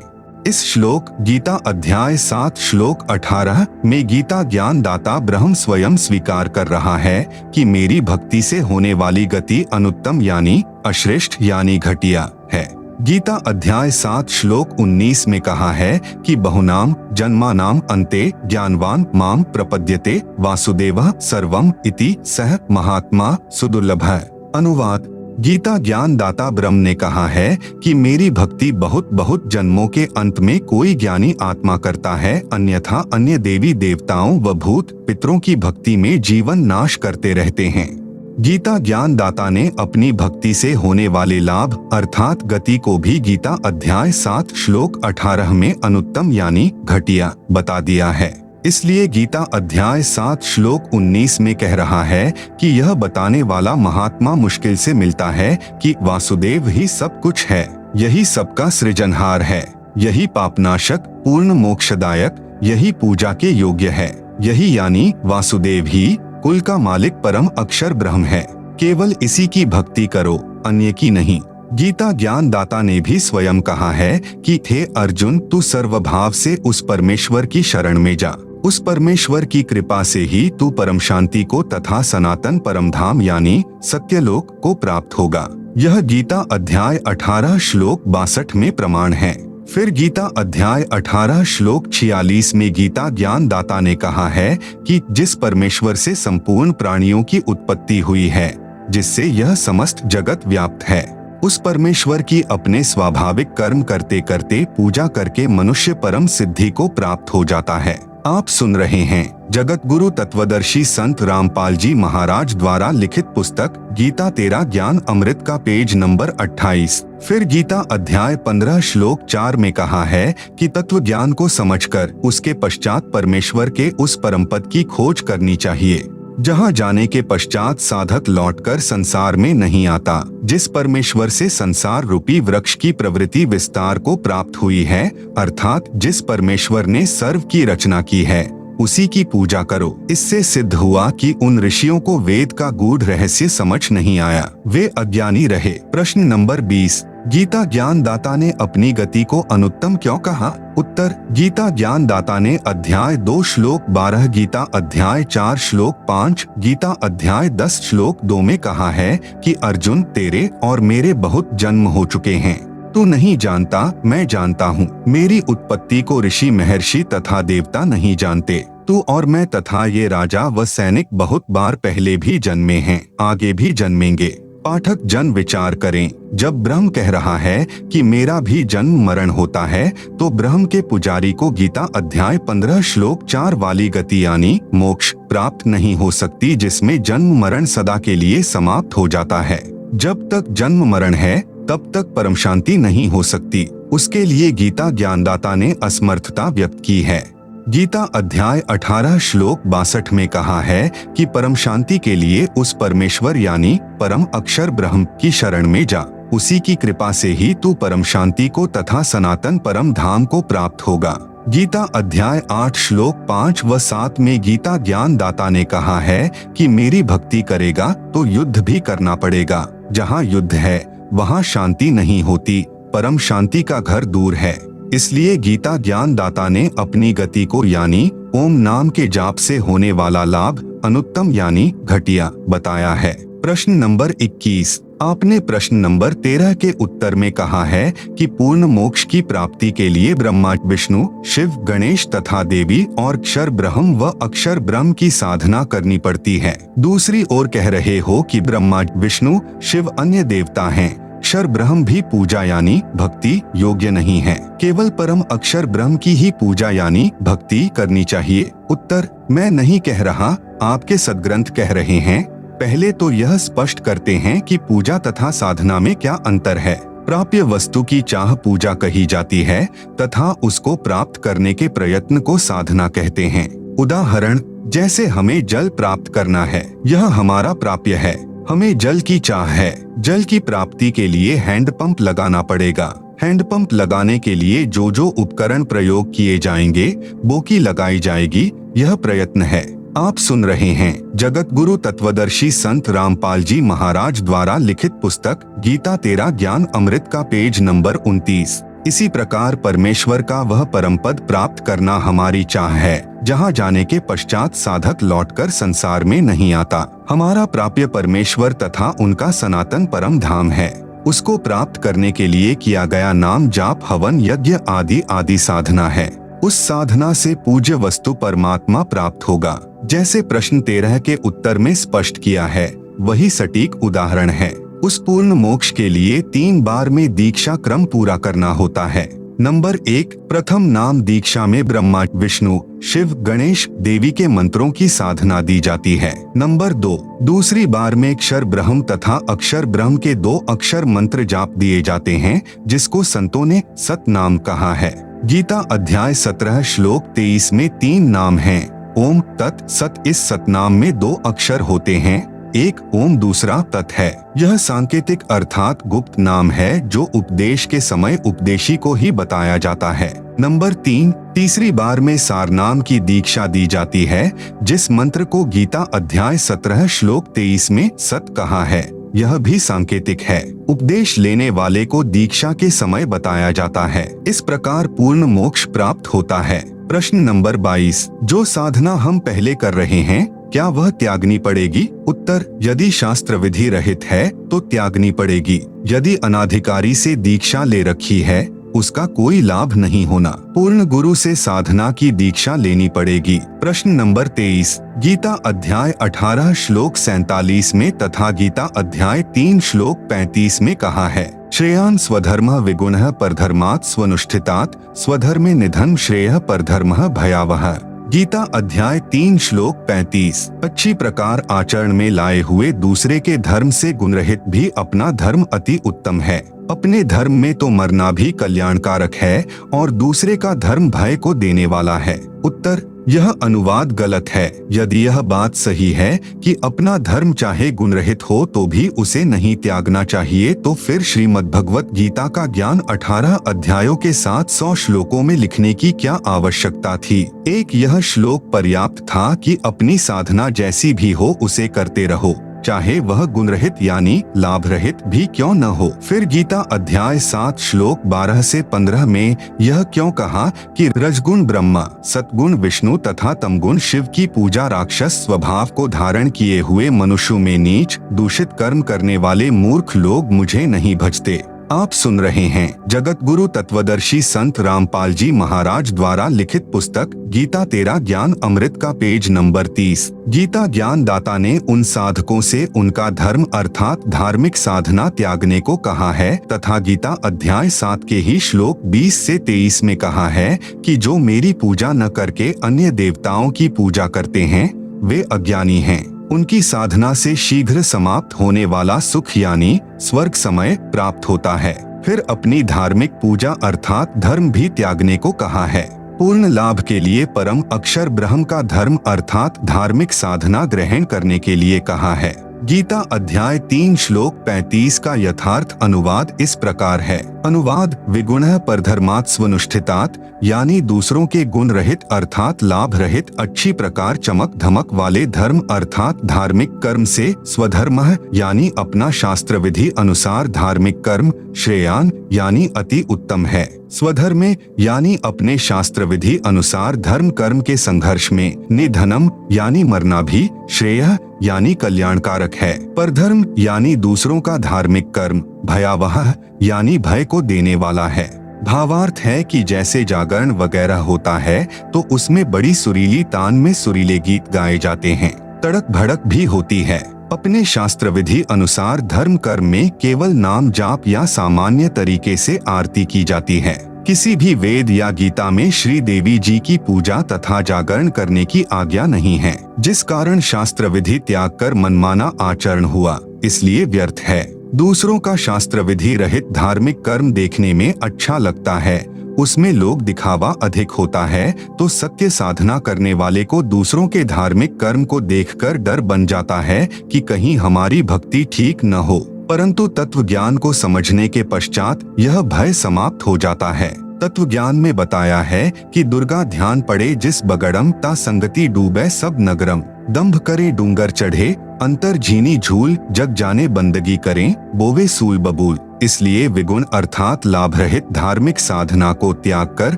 इस श्लोक गीता अध्याय 7 श्लोक 18 में गीता ज्ञान दाता ब्रह्म स्वयं स्वीकार कर रहा है कि मेरी भक्ति से होने वाली गति अनुत्तम यानी अश्रेष्ठ यानी घटिया है। गीता अध्याय 7 श्लोक 19 में कहा है कि बहुनाम जन्मानाम अन्ते ज्ञानवान माम प्रपद्यते वासुदेवः सर्वम इति सह महात्मा सुदुर्लभः। अनुवाद, गीता ज्ञान दाता ब्रह्म ने कहा है कि मेरी भक्ति बहुत बहुत जन्मों के अंत में कोई ज्ञानी आत्मा करता है, अन्यथा अन्य देवी देवताओं व भूत पितरों की भक्ति में जीवन नाश करते रहते हैं। गीता ज्ञान दाता ने अपनी भक्ति से होने वाले लाभ अर्थात गति को भी गीता अध्याय 7 श्लोक 18 में अनुत्तम यानी घटिया बता दिया है। इसलिए गीता अध्याय 7 श्लोक 19 में कह रहा है कि यह बताने वाला महात्मा मुश्किल से मिलता है कि वासुदेव ही सब कुछ है, यही सबका सृजनहार है, यही पापनाशक पूर्ण मोक्षदायक, यही पूजा के योग्य है, यही यानी वासुदेव ही कुल का मालिक परम अक्षर ब्रह्म है। केवल इसी की भक्ति करो, अन्य की नहीं। गीता ज्ञान दाता ने भी स्वयं कहा है कि हे अर्जुन, तू सर्वभाव से उस परमेश्वर की शरण में जा, उस परमेश्वर की कृपा से ही तू परम शांति को तथा सनातन परम धाम यानी सत्यलोक को प्राप्त होगा। यह गीता अध्याय 18 श्लोक 62 में प्रमाण है। फिर गीता अध्याय 18 श्लोक 46 में गीता ज्ञान दाता ने कहा है कि जिस परमेश्वर से संपूर्ण प्राणियों की उत्पत्ति हुई है, जिससे यह समस्त जगत व्याप्त है, उस परमेश्वर की अपने स्वाभाविक कर्म करते करते पूजा करके मनुष्य परम सिद्धि को प्राप्त हो जाता है। आप सुन रहे हैं जगत गुरु तत्वदर्शी संत रामपाल जी महाराज द्वारा लिखित पुस्तक गीता तेरा ज्ञान अमृत का पेज नंबर 28। फिर गीता अध्याय 15 श्लोक 4 में कहा है कि तत्व ज्ञान को समझकर उसके पश्चात परमेश्वर के उस परम पद की खोज करनी चाहिए, जहां जाने के पश्चात साधक लौटकर संसार में नहीं आता। जिस परमेश्वर से संसार रूपी वृक्ष की प्रवृत्ति विस्तार को प्राप्त हुई है, अर्थात जिस परमेश्वर ने सर्व की रचना की है, उसी की पूजा करो। इससे सिद्ध हुआ कि उन ऋषियों को वेद का गूढ़ रहस्य समझ नहीं आया, वे अज्ञानी रहे। प्रश्न नंबर 20, गीता ज्ञान दाता ने अपनी गति को अनुत्तम क्यों कहा? उत्तर, गीता ज्ञान दाता ने अध्याय 2 श्लोक 12, गीता अध्याय 4 श्लोक 5, गीता अध्याय 10 श्लोक 2 में कहा है कि अर्जुन, तेरे और मेरे बहुत जन्म हो चुके हैं, तू नहीं जानता, मैं जानता हूँ। मेरी उत्पत्ति को ऋषि महर्षि तथा देवता नहीं जानते। तू और मैं तथा ये राजा व सैनिक बहुत बार पहले भी जन्मे हैं, आगे भी जन्मेंगे। पाठक जन विचार करें, जब ब्रह्म कह रहा है कि मेरा भी जन्म मरण होता है, तो ब्रह्म के पुजारी को गीता अध्याय 15 श्लोक 4 वाली गति यानी मोक्ष प्राप्त नहीं हो सकती, जिसमें जन्म मरण सदा के लिए समाप्त हो जाता है। जब तक जन्म मरण है तब तक परम शांति नहीं हो सकती। उसके लिए गीता ज्ञानदाता ने असमर्थता व्यक्त की है। गीता अध्याय 18 श्लोक 62 में कहा है कि परम शांति के लिए उस परमेश्वर यानी परम अक्षर ब्रह्म की शरण में जा, उसी की कृपा से ही तू परम शांति को तथा सनातन परम धाम को प्राप्त होगा। गीता अध्याय 8 श्लोक 5 व 7 में गीता ज्ञान दाता ने कहा है कि मेरी भक्ति करेगा तो युद्ध भी करना पड़ेगा। जहाँ युद्ध है वहाँ शांति नहीं होती, परम शांति का घर दूर है। इसलिए गीता ज्ञान दाता ने अपनी गति को यानी ओम नाम के जाप से होने वाला लाभ अनुत्तम यानी घटिया बताया है। प्रश्न नंबर 21, आपने प्रश्न नंबर 13 के उत्तर में कहा है कि पूर्ण मोक्ष की प्राप्ति के लिए ब्रह्मा विष्णु शिव गणेश तथा देवी और क्षर ब्रह्म व अक्षर ब्रह्म की साधना करनी पड़ती है। दूसरी ओर कह रहे हो कि ब्रह्मा विष्णु शिव अन्य देवता हैं, अक्षर ब्रह्म भी पूजा यानी भक्ति योग्य नहीं है, केवल परम अक्षर ब्रह्म की ही पूजा यानी भक्ति करनी चाहिए। उत्तर, मैं नहीं कह रहा, आपके सद्ग्रंथ कह रहे हैं। पहले तो यह स्पष्ट करते हैं कि पूजा तथा साधना में क्या अंतर है। प्राप्य वस्तु की चाह पूजा कही जाती है तथा उसको प्राप्त करने के प्रयत्न को साधना कहते हैं। उदाहरण, जैसे हमें जल प्राप्त करना है, यह हमारा प्राप्य है। हमें जल की चाह है, जल की प्राप्ति के लिए हैंडपंप लगाना पड़ेगा। हैंडपंप लगाने के लिए जो जो उपकरण प्रयोग किए जाएंगे, बोकी लगाई जाएगी, यह प्रयत्न है। आप सुन रहे हैं जगत गुरु तत्वदर्शी संत रामपाल जी महाराज द्वारा लिखित पुस्तक गीता तेरा ज्ञान अमृत का पेज नंबर 29। इसी प्रकार परमेश्वर का वह परम पद प्राप्त करना हमारी चाह है, जहाँ जाने के पश्चात साधक लौटकर संसार में नहीं आता। हमारा प्राप्य परमेश्वर तथा उनका सनातन परम धाम है। उसको प्राप्त करने के लिए किया गया नाम जाप हवन यज्ञ आदि आदि साधना है। उस साधना से पूज्य वस्तु परमात्मा प्राप्त होगा। जैसे प्रश्न 13 के उत्तर में स्पष्ट किया है, वही सटीक उदाहरण है। उस पूर्ण मोक्ष के लिए 3 बार में दीक्षा क्रम पूरा करना होता है। नंबर 1, प्रथम नाम दीक्षा में ब्रह्मा विष्णु शिव गणेश देवी के मंत्रों की साधना दी जाती है। नंबर 2, दूसरी बार में अक्षर ब्रह्म तथा अक्षर ब्रह्म के 2 अक्षर मंत्र जाप दिए जाते हैं, जिसको संतों ने सत नाम कहा है। गीता अध्याय 17 श्लोक 23 में 3 नाम हैं। ओम तत् सत। इस सतनाम में 2 अक्षर होते हैं, एक ओम दूसरा तत् है। यह सांकेतिक अर्थात गुप्त नाम है, जो उपदेश के समय उपदेशी को ही बताया जाता है। नंबर 3, तीसरी बार में सारनाम की दीक्षा दी जाती है, जिस मंत्र को गीता अध्याय 17 श्लोक 23 में सत कहा है। यह भी सांकेतिक है। उपदेश लेने वाले को दीक्षा के समय बताया जाता है। इस प्रकार पूर्ण मोक्ष प्राप्त होता है। प्रश्न नंबर 22, जो साधना हम पहले कर रहे हैं, क्या वह त्यागनी पड़ेगी? उत्तर, यदि शास्त्र विधि रहित है तो त्यागनी पड़ेगी। यदि अनाधिकारी से दीक्षा ले रखी है, उसका कोई लाभ नहीं होना। पूर्ण गुरु से साधना की दीक्षा लेनी पड़ेगी। प्रश्न नंबर 23, गीता अध्याय 18 श्लोक 47 में तथा गीता अध्याय 3 श्लोक 35 में कहा है, श्रेयान् स्वधर्मः विगुणः परधर्मात् स्वनुष्ठितात् स्वधर्मे निधनं श्रेयः परधर्मः भयावहः। गीता अध्याय 3 श्लोक 35। अच्छी प्रकार आचरण में लाए हुए दूसरे के धर्म से गुणरहित भी अपना धर्म अति उत्तम है। अपने धर्म में तो मरना भी कल्याणकारक है और दूसरे का धर्म भय को देने वाला है। उत्तर, यह अनुवाद गलत है। यदि यह बात सही है कि अपना धर्म चाहे गुणरहित हो तो भी उसे नहीं त्यागना चाहिए, तो फिर श्रीमद् भगवत गीता का ज्ञान 18 अध्यायों के 700 श्लोकों में लिखने की क्या आवश्यकता थी? एक यह श्लोक पर्याप्त था कि अपनी साधना जैसी भी हो उसे करते रहो, चाहे वह गुणरहित यानी लाभ रहित भी क्यों न हो। फिर गीता अध्याय 7 श्लोक 12 से 15 में यह क्यों कहा कि रजगुण ब्रह्मा, सतगुण विष्णु तथा तमगुण शिव की पूजा राक्षस स्वभाव को धारण किए हुए मनुष्यों में नीच दूषित कर्म करने वाले मूर्ख लोग मुझे नहीं भजते। आप सुन रहे हैं जगत गुरु तत्वदर्शी संत रामपाल जी महाराज द्वारा लिखित पुस्तक गीता तेरा ज्ञान अमृत का पेज नंबर 30। गीता ज्ञान दाता ने उन साधकों से उनका धर्म अर्थात धार्मिक साधना त्यागने को कहा है तथा गीता अध्याय 7 के ही श्लोक 20 से 23 में कहा है कि जो मेरी पूजा न करके अन्य देवताओं की पूजा करते हैं, वे अज्ञानी हैं। उनकी साधना से शीघ्र समाप्त होने वाला सुख यानी स्वर्ग समय प्राप्त होता है। फिर अपनी धार्मिक पूजा अर्थात धर्म भी त्यागने को कहा है। पूर्ण लाभ के लिए परम अक्षर ब्रह्म का धर्म अर्थात धार्मिक साधना ग्रहण करने के लिए कहा है। गीता अध्याय 3 श्लोक 35 का यथार्थ अनुवाद इस प्रकार है। अनुवाद, विगुणः परधर्मात् स्वनुष्ठितात्, यानी दूसरों के गुण रहित अर्थात लाभ रहित अच्छी प्रकार चमक धमक वाले धर्म अर्थात धार्मिक कर्म से, स्वधर्मः यानी अपना शास्त्र विधि अनुसार धार्मिक कर्म, श्रेयान् यानी अति उत्तम है, स्वधर्मे यानी अपने शास्त्र विधि अनुसार धर्म कर्म के संघर्ष में, निधनम यानी मरना भी, श्रेयः यानी कल्याणकारक है, परधर्म यानी दूसरों का धार्मिक कर्म, भयावह यानी भय को देने वाला है। भावार्थ है कि जैसे जागरण वगैरह होता है तो उसमें बड़ी सुरीली तान में सुरीले गीत गाए जाते हैं, तड़क भड़क भी होती है। अपने शास्त्र विधि अनुसार धर्म कर्म में केवल नाम जाप या सामान्य तरीके से आरती की जाती है। किसी भी वेद या गीता में श्री देवी जी की पूजा तथा जागरण करने की आज्ञा नहीं है, जिस कारण शास्त्र विधि त्याग कर मनमाना आचरण हुआ, इसलिए व्यर्थ है। दूसरों का शास्त्र विधि रहित धार्मिक कर्म देखने में अच्छा लगता है, उसमें लोग दिखावा अधिक होता है, तो सत्य साधना करने वाले को दूसरों के धार्मिक कर्म को देखकर डर बन जाता है कि कहीं हमारी भक्ति ठीक न हो, परंतु तत्व ज्ञान को समझने के पश्चात यह भय समाप्त हो जाता है। तत्व ज्ञान में बताया है कि दुर्गा ध्यान पड़े जिस बगड़म ता संगति डूबे सब नगरम, दंभ करे डूंगर चढ़े अंतर झीनी झूल, जग जाने बंदगी करें बोवे सूल बबूल। इसलिए विगुण अर्थात लाभ रहित धार्मिक साधना को त्याग कर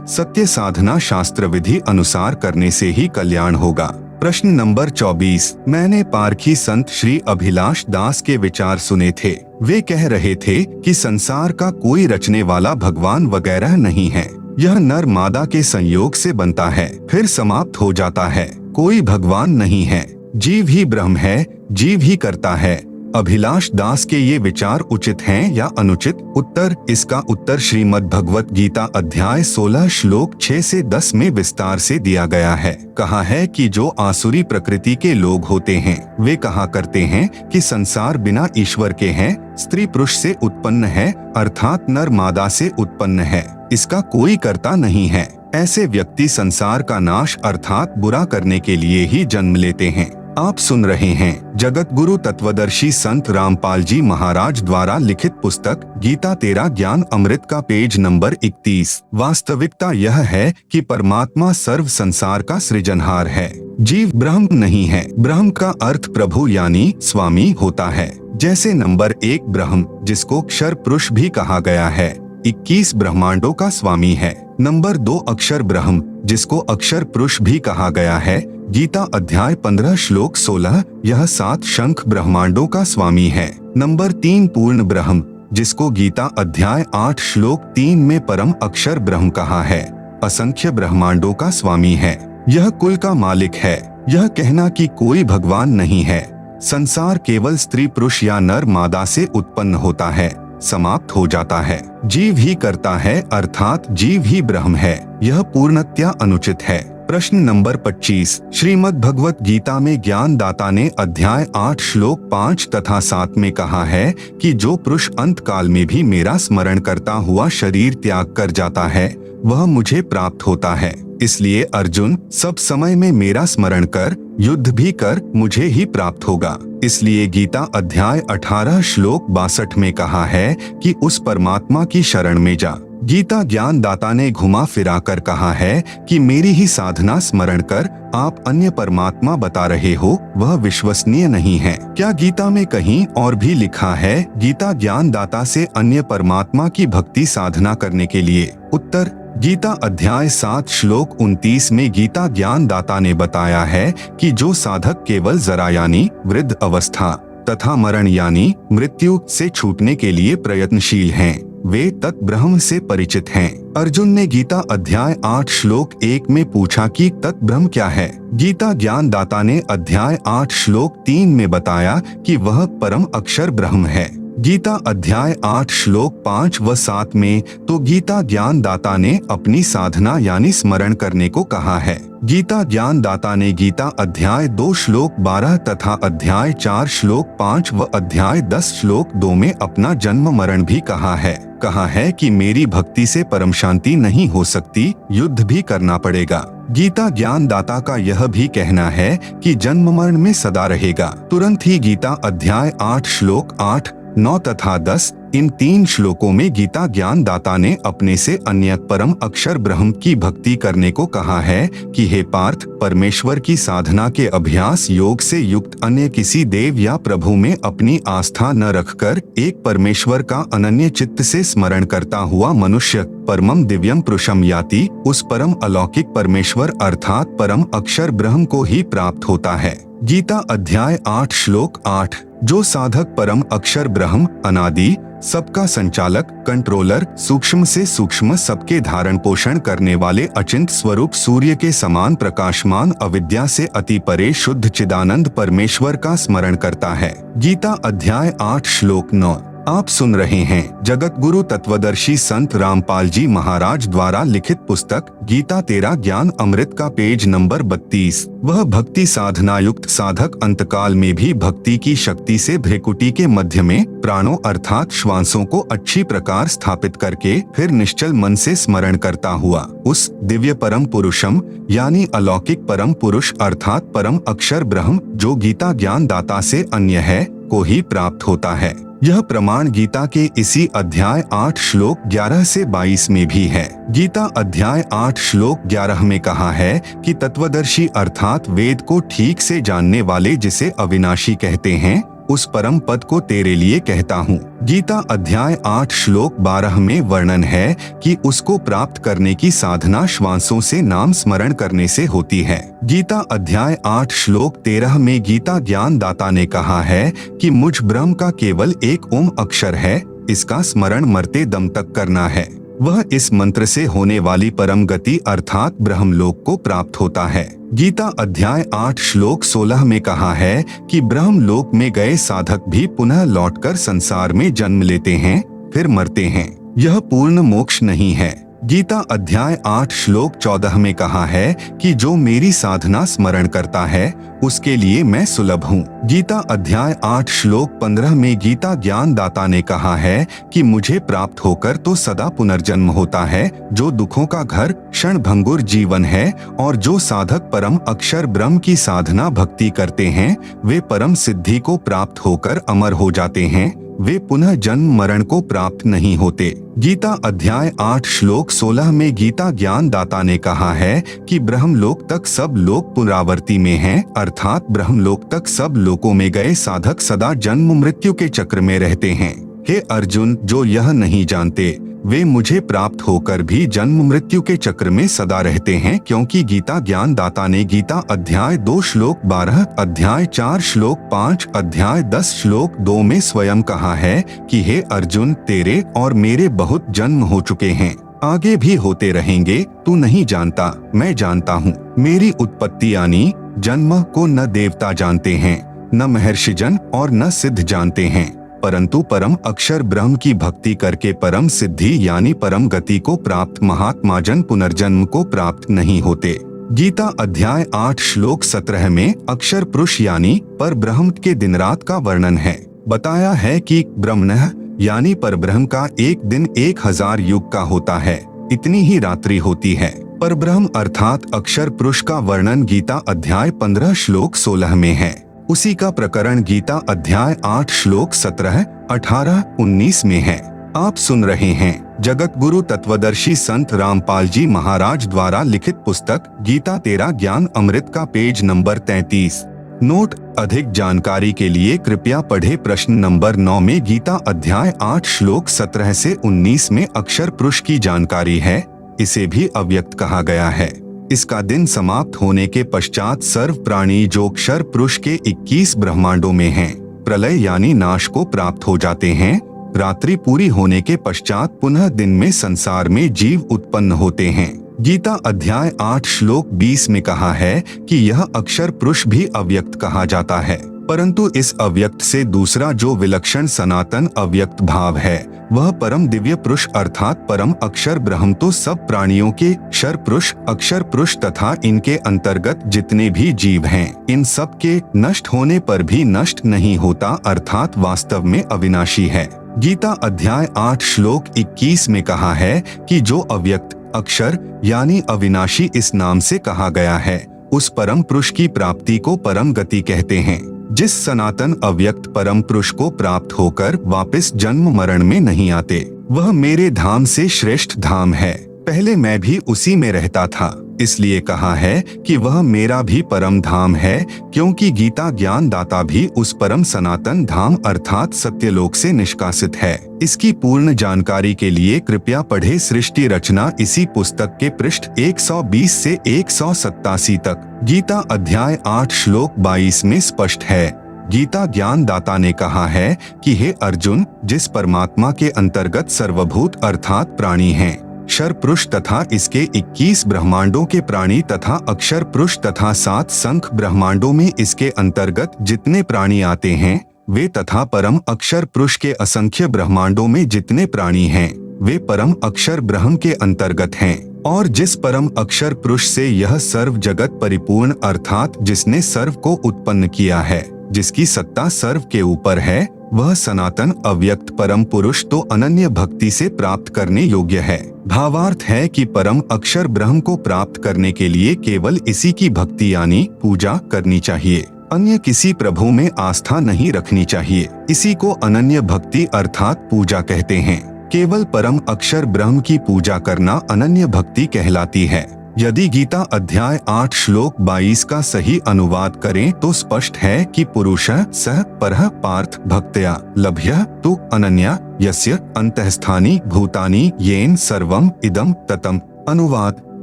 सत्य साधना शास्त्र विधि अनुसार करने से ही कल्याण होगा। प्रश्न नंबर 24, मैंने पारखी संत श्री अभिलाष दास के विचार सुने थे। वे कह रहे थे कि संसार का कोई रचने वाला भगवान वगैरह नहीं है, यह नर मादा के संयोग से बनता है फिर समाप्त हो जाता है, कोई भगवान नहीं है, जीव ही ब्रह्म है, जीव ही करता है। अभिलाष दास के ये विचार उचित हैं या अनुचित? उत्तर, इसका उत्तर श्रीमद् भगवत गीता अध्याय 16 श्लोक 6 से 10 में विस्तार से दिया गया है। कहा है कि जो आसुरी प्रकृति के लोग होते हैं वे कहा करते हैं कि संसार बिना ईश्वर के है, स्त्री पुरुष से उत्पन्न है अर्थात नर मादा से उत्पन्न है, इसका कोई कर्ता नहीं है। ऐसे व्यक्ति संसार का नाश अर्थात बुरा करने के लिए ही जन्म लेते हैं। आप सुन रहे हैं जगत गुरु तत्वदर्शी संत रामपाल जी महाराज द्वारा लिखित पुस्तक गीता तेरा ज्ञान अमृत का पेज नंबर 31। वास्तविकता यह है कि परमात्मा सर्व संसार का सृजनहार है, जीव ब्रह्म नहीं है। ब्रह्म का अर्थ प्रभु यानी स्वामी होता है। जैसे नंबर 1 ब्रह्म जिसको क्षर पुरुष भी कहा गया है 21 ब्रह्मांडों का स्वामी है। नंबर 2 अक्षर ब्रह्म जिसको अक्षर पुरुष भी कहा गया है, गीता अध्याय 15 श्लोक 16, यह 7 शंख ब्रह्मांडों का स्वामी है। नंबर 3 पूर्ण ब्रह्म जिसको गीता अध्याय 8 श्लोक 3 में परम अक्षर ब्रह्म कहा है, असंख्य ब्रह्मांडों का स्वामी है, यह कुल का मालिक है। यह कहना कि कोई भगवान नहीं है, संसार केवल स्त्री पुरुष या नर मादा से उत्पन्न होता है, समाप्त हो जाता है, जीव ही करता है अर्थात जीव ही ब्रह्म है, यह पूर्णतया अनुचित है। प्रश्न नंबर 25, श्रीमद् भगवत गीता में ज्ञान दाता ने अध्याय 8 श्लोक 5 तथा 7 में कहा है कि जो पुरुष अंत काल में भी मेरा स्मरण करता हुआ शरीर त्याग कर जाता है वह मुझे प्राप्त होता है। इसलिए अर्जुन सब समय में मेरा स्मरण कर, युद्ध भी कर, मुझे ही प्राप्त होगा। इसलिए गीता अध्याय 18 श्लोक 62 में कहा है कि उस परमात्मा की शरण में जा। गीता ज्ञान दाता ने घुमा फिरा कर कहा है कि मेरी ही साधना स्मरण कर आप अन्य परमात्मा बता रहे हो, वह विश्वसनीय नहीं है। क्या गीता में कहीं और भी लिखा है गीता ज्ञान दाता से अन्य परमात्मा की भक्ति साधना करने के लिए? उत्तर, गीता अध्याय 7 श्लोक 29 में गीता ज्ञान दाता ने बताया है कि जो साधक केवल जरा यानी वृद्ध अवस्था तथा मरण यानी मृत्यु से छूटने के लिए प्रयत्नशील हैं, वे तत्ब्रह्म से परिचित हैं। अर्जुन ने गीता अध्याय 8 श्लोक 1 में पूछा कि तत्ब्रह्म क्या है? गीता ज्ञान दाता ने अध्याय 8 श्लोक 3 में बताया कि वह परम अक्षर ब्रह्म है। गीता अध्याय 8 श्लोक 5 व 7 में तो गीता ज्ञान दाता ने अपनी साधना यानी स्मरण करने को कहा है। गीता ज्ञान दाता ने गीता अध्याय 2 श्लोक 12 तथा अध्याय 4 श्लोक 5 व अध्याय 10 श्लोक 2 में अपना जन्म मरण भी कहा है कि मेरी भक्ति से परम शांति नहीं हो सकती, युद्ध भी करना पड़ेगा। गीता ज्ञान दाता का यह भी कहना है कि जन्म मरण में सदा रहेगा। तुरंत ही गीता अध्याय 8 श्लोक 8, 9 तथा 10 इन 3 श्लोकों में गीता ज्ञान दाता ने अपने से अन्य परम अक्षर ब्रह्म की भक्ति करने को कहा है कि हे पार्थ, परमेश्वर की साधना के अभ्यास योग से युक्त अन्य किसी देव या प्रभु में अपनी आस्था न रखकर एक परमेश्वर का अनन्य चित्त से स्मरण करता हुआ मनुष्य परमम दिव्यम पुरुषम याति, उस परम अलौकिक परमेश्वर अर्थात परम अक्षर ब्रह्म को ही प्राप्त होता है। गीता अध्याय 8 श्लोक 8, जो साधक परम अक्षर ब्रह्म अनादि सबका संचालक कंट्रोलर सूक्ष्म से सूक्ष्म सबके धारण पोषण करने वाले अचिंत स्वरूप सूर्य के समान प्रकाशमान अविद्या से अति परे शुद्ध चिदानंद परमेश्वर का स्मरण करता है। गीता अध्याय 8 श्लोक 9। आप सुन रहे हैं जगत गुरु तत्वदर्शी संत रामपाल जी महाराज द्वारा लिखित पुस्तक गीता तेरा ज्ञान अमृत का पेज नंबर 32। वह भक्ति साधना युक्त साधक अंतकाल में भी भक्ति की शक्ति से भ्रेकुटी के मध्य में प्राणों अर्थात श्वासों को अच्छी प्रकार स्थापित करके फिर निश्चल मन से स्मरण करता हुआ उस दिव्य परम पुरुषम यानी अलौकिक परम पुरुष अर्थात परम अक्षर ब्रह्म जो गीता ज्ञान दाता से अन्य है को ही प्राप्त होता है। यह प्रमाण गीता के इसी अध्याय 8 श्लोक 11 से 22 में भी है। गीता अध्याय 8 श्लोक 11 में कहा है कि तत्वदर्शी अर्थात वेद को ठीक से जानने वाले जिसे अविनाशी कहते हैं, उस परम पद को तेरे लिए कहता हूँ। गीता अध्याय 8 श्लोक 12 में वर्णन है कि उसको प्राप्त करने की साधना श्वासों से नाम स्मरण करने से होती है। गीता अध्याय 8 श्लोक 13 में गीता ज्ञान दाता ने कहा है कि मुझ ब्रह्म का केवल एक ओम अक्षर है, इसका स्मरण मरते दम तक करना है। वह इस मंत्र से होने वाली परम गति अर्थात ब्रह्मलोक को प्राप्त होता है। गीता अध्याय 8 श्लोक 16 में कहा है कि ब्रह्मलोक में गए साधक भी पुनः लौटकर संसार में जन्म लेते हैं, फिर मरते हैं। यह पूर्ण मोक्ष नहीं है। गीता अध्याय 8 श्लोक 14 में कहा है कि जो मेरी साधना स्मरण करता है उसके लिए मैं सुलभ हूँ। गीता अध्याय 8 श्लोक 15 में गीता ज्ञान दाता ने कहा है कि मुझे प्राप्त होकर तो सदा पुनर्जन्म होता है, जो दुखों का घर क्षण भंगुर जीवन है, और जो साधक परम अक्षर ब्रह्म की साधना भक्ति करते हैं वे परम सिद्धि को प्राप्त होकर अमर हो जाते हैं, वे पुनः जन्म मरण को प्राप्त नहीं होते। गीता अध्याय 8 श्लोक 16 में गीता ज्ञान दाता ने कहा है कि ब्रह्मलोक तक सब लोग पुनरावर्ती में हैं, अर्थात ब्रह्मलोक तक सब लोकों में गए साधक सदा जन्म मृत्यु के चक्र में रहते हैं। हे अर्जुन, जो यह नहीं जानते वे मुझे प्राप्त होकर भी जन्म मृत्यु के चक्र में सदा रहते हैं, क्योंकि गीता ज्ञान दाता ने गीता अध्याय 2 श्लोक 12, अध्याय 4 श्लोक 5, अध्याय 10 श्लोक 2 में स्वयं कहा है कि हे अर्जुन, तेरे और मेरे बहुत जन्म हो चुके हैं, आगे भी होते रहेंगे, तू नहीं जानता, मैं जानता हूँ। मेरी उत्पत्ति यानी जन्म को न देवता जानते हैं, न महर्षिजन और न सिद्ध जानते हैं, परंतु परम अक्षर ब्रह्म की भक्ति करके परम सिद्धि यानी परम गति को प्राप्त महात्मा जन पुनर्जन्म को प्राप्त नहीं होते। गीता अध्याय 8 श्लोक 17 में अक्षर पुरुष यानी पर ब्रह्म के दिन रात का वर्णन है। बताया है कि ब्रह्मणः यानी पर ब्रह्म का एक दिन 1000 युग का होता है, इतनी ही रात्रि होती है। पर ब्रह्म अर्थात अक्षर पुरुष का वर्णन गीता अध्याय 15 श्लोक 16 में है। उसी का प्रकरण गीता अध्याय 8 श्लोक 17, 18, 19 में है। आप सुन रहे हैं जगत गुरु तत्वदर्शी संत रामपाल जी महाराज द्वारा लिखित पुस्तक गीता तेरा ज्ञान अमृत का पेज नंबर 33। नोट: अधिक जानकारी के लिए कृपया पढ़े प्रश्न नंबर 9 में गीता अध्याय 8 श्लोक 17 से 19 में अक्षर पुरुष की जानकारी है। इसे भी अव्यक्त कहा गया है। इसका दिन समाप्त होने के पश्चात सर्व प्राणी जो अक्षर पुरुष के 21 ब्रह्मांडों में हैं, प्रलय यानी नाश को प्राप्त हो जाते हैं। रात्रि पूरी होने के पश्चात पुनः दिन में संसार में जीव उत्पन्न होते हैं। गीता अध्याय 8 श्लोक 20 में कहा है कि यह अक्षर पुरुष भी अव्यक्त कहा जाता है, परंतु इस अव्यक्त से दूसरा जो विलक्षण सनातन अव्यक्त भाव है वह परम दिव्य पुरुष अर्थात परम अक्षर ब्रह्म तो सब प्राणियों के क्षर पुरुष, अक्षर पुरुष तथा इनके अंतर्गत जितने भी जीव हैं, इन सब के नष्ट होने पर भी नष्ट नहीं होता, अर्थात वास्तव में अविनाशी है। गीता अध्याय 8 श्लोक 21 में कहा है कि जो अव्यक्त अक्षर यानी अविनाशी इस नाम से कहा गया है, उस परम पुरुष की प्राप्ति को परम गति कहते हैं। जिस सनातन अव्यक्त परम पुरुष को प्राप्त होकर वापस जन्म मरण में नहीं आते, वह मेरे धाम से श्रेष्ठ धाम है। पहले मैं भी उसी में रहता था, इसलिए कहा है कि वह मेरा भी परम धाम है, क्योंकि गीता ज्ञान दाता भी उस परम सनातन धाम अर्थात सत्यलोक से निष्कासित है। इसकी पूर्ण जानकारी के लिए कृपया पढ़े सृष्टि रचना इसी पुस्तक के पृष्ठ 120 से 187 तक। गीता अध्याय 8 श्लोक 22 में स्पष्ट है। गीता ज्ञान दाता ने कहा है कि हे अर्जुन, जिस परमात्मा के अंतर्गत सर्वभूत अर्थात प्राणी हैं, क्षर पुरुष तथा इसके 21 ब्रह्मांडों के प्राणी तथा अक्षर पुरुष तथा 7 संख ब्रह्मांडों में इसके अंतर्गत जितने प्राणी आते हैं वे तथा परम अक्षर पुरुष के असंख्य ब्रह्मांडों में जितने प्राणी हैं वे परम अक्षर ब्रह्म के अंतर्गत हैं। और जिस परम अक्षर पुरुष से यह सर्व जगत परिपूर्ण अर्थात जिसने सर्व को उत्पन्न किया है, जिसकी सत्ता सर्व के ऊपर है, वह सनातन अव्यक्त परम पुरुष तो अनन्य भक्ति से प्राप्त करने योग्य है। भावार्थ है कि परम अक्षर ब्रह्म को प्राप्त करने के लिए केवल इसी की भक्ति यानी पूजा करनी चाहिए। अन्य किसी प्रभु में आस्था नहीं रखनी चाहिए। इसी को अनन्य भक्ति अर्थात पूजा कहते हैं। केवल परम अक्षर ब्रह्म की पूजा करना अनन्य भक्ति कहलाती है। यदि गीता अध्याय 8 श्लोक 22 का सही अनुवाद करें तो स्पष्ट है कि पुरुषः सः परः पार्थ भक्त्या लभ्यः तु अनन्या यस्य अंतःस्थानि भूतानि येन सर्वम इदम ततम। अनुवाद: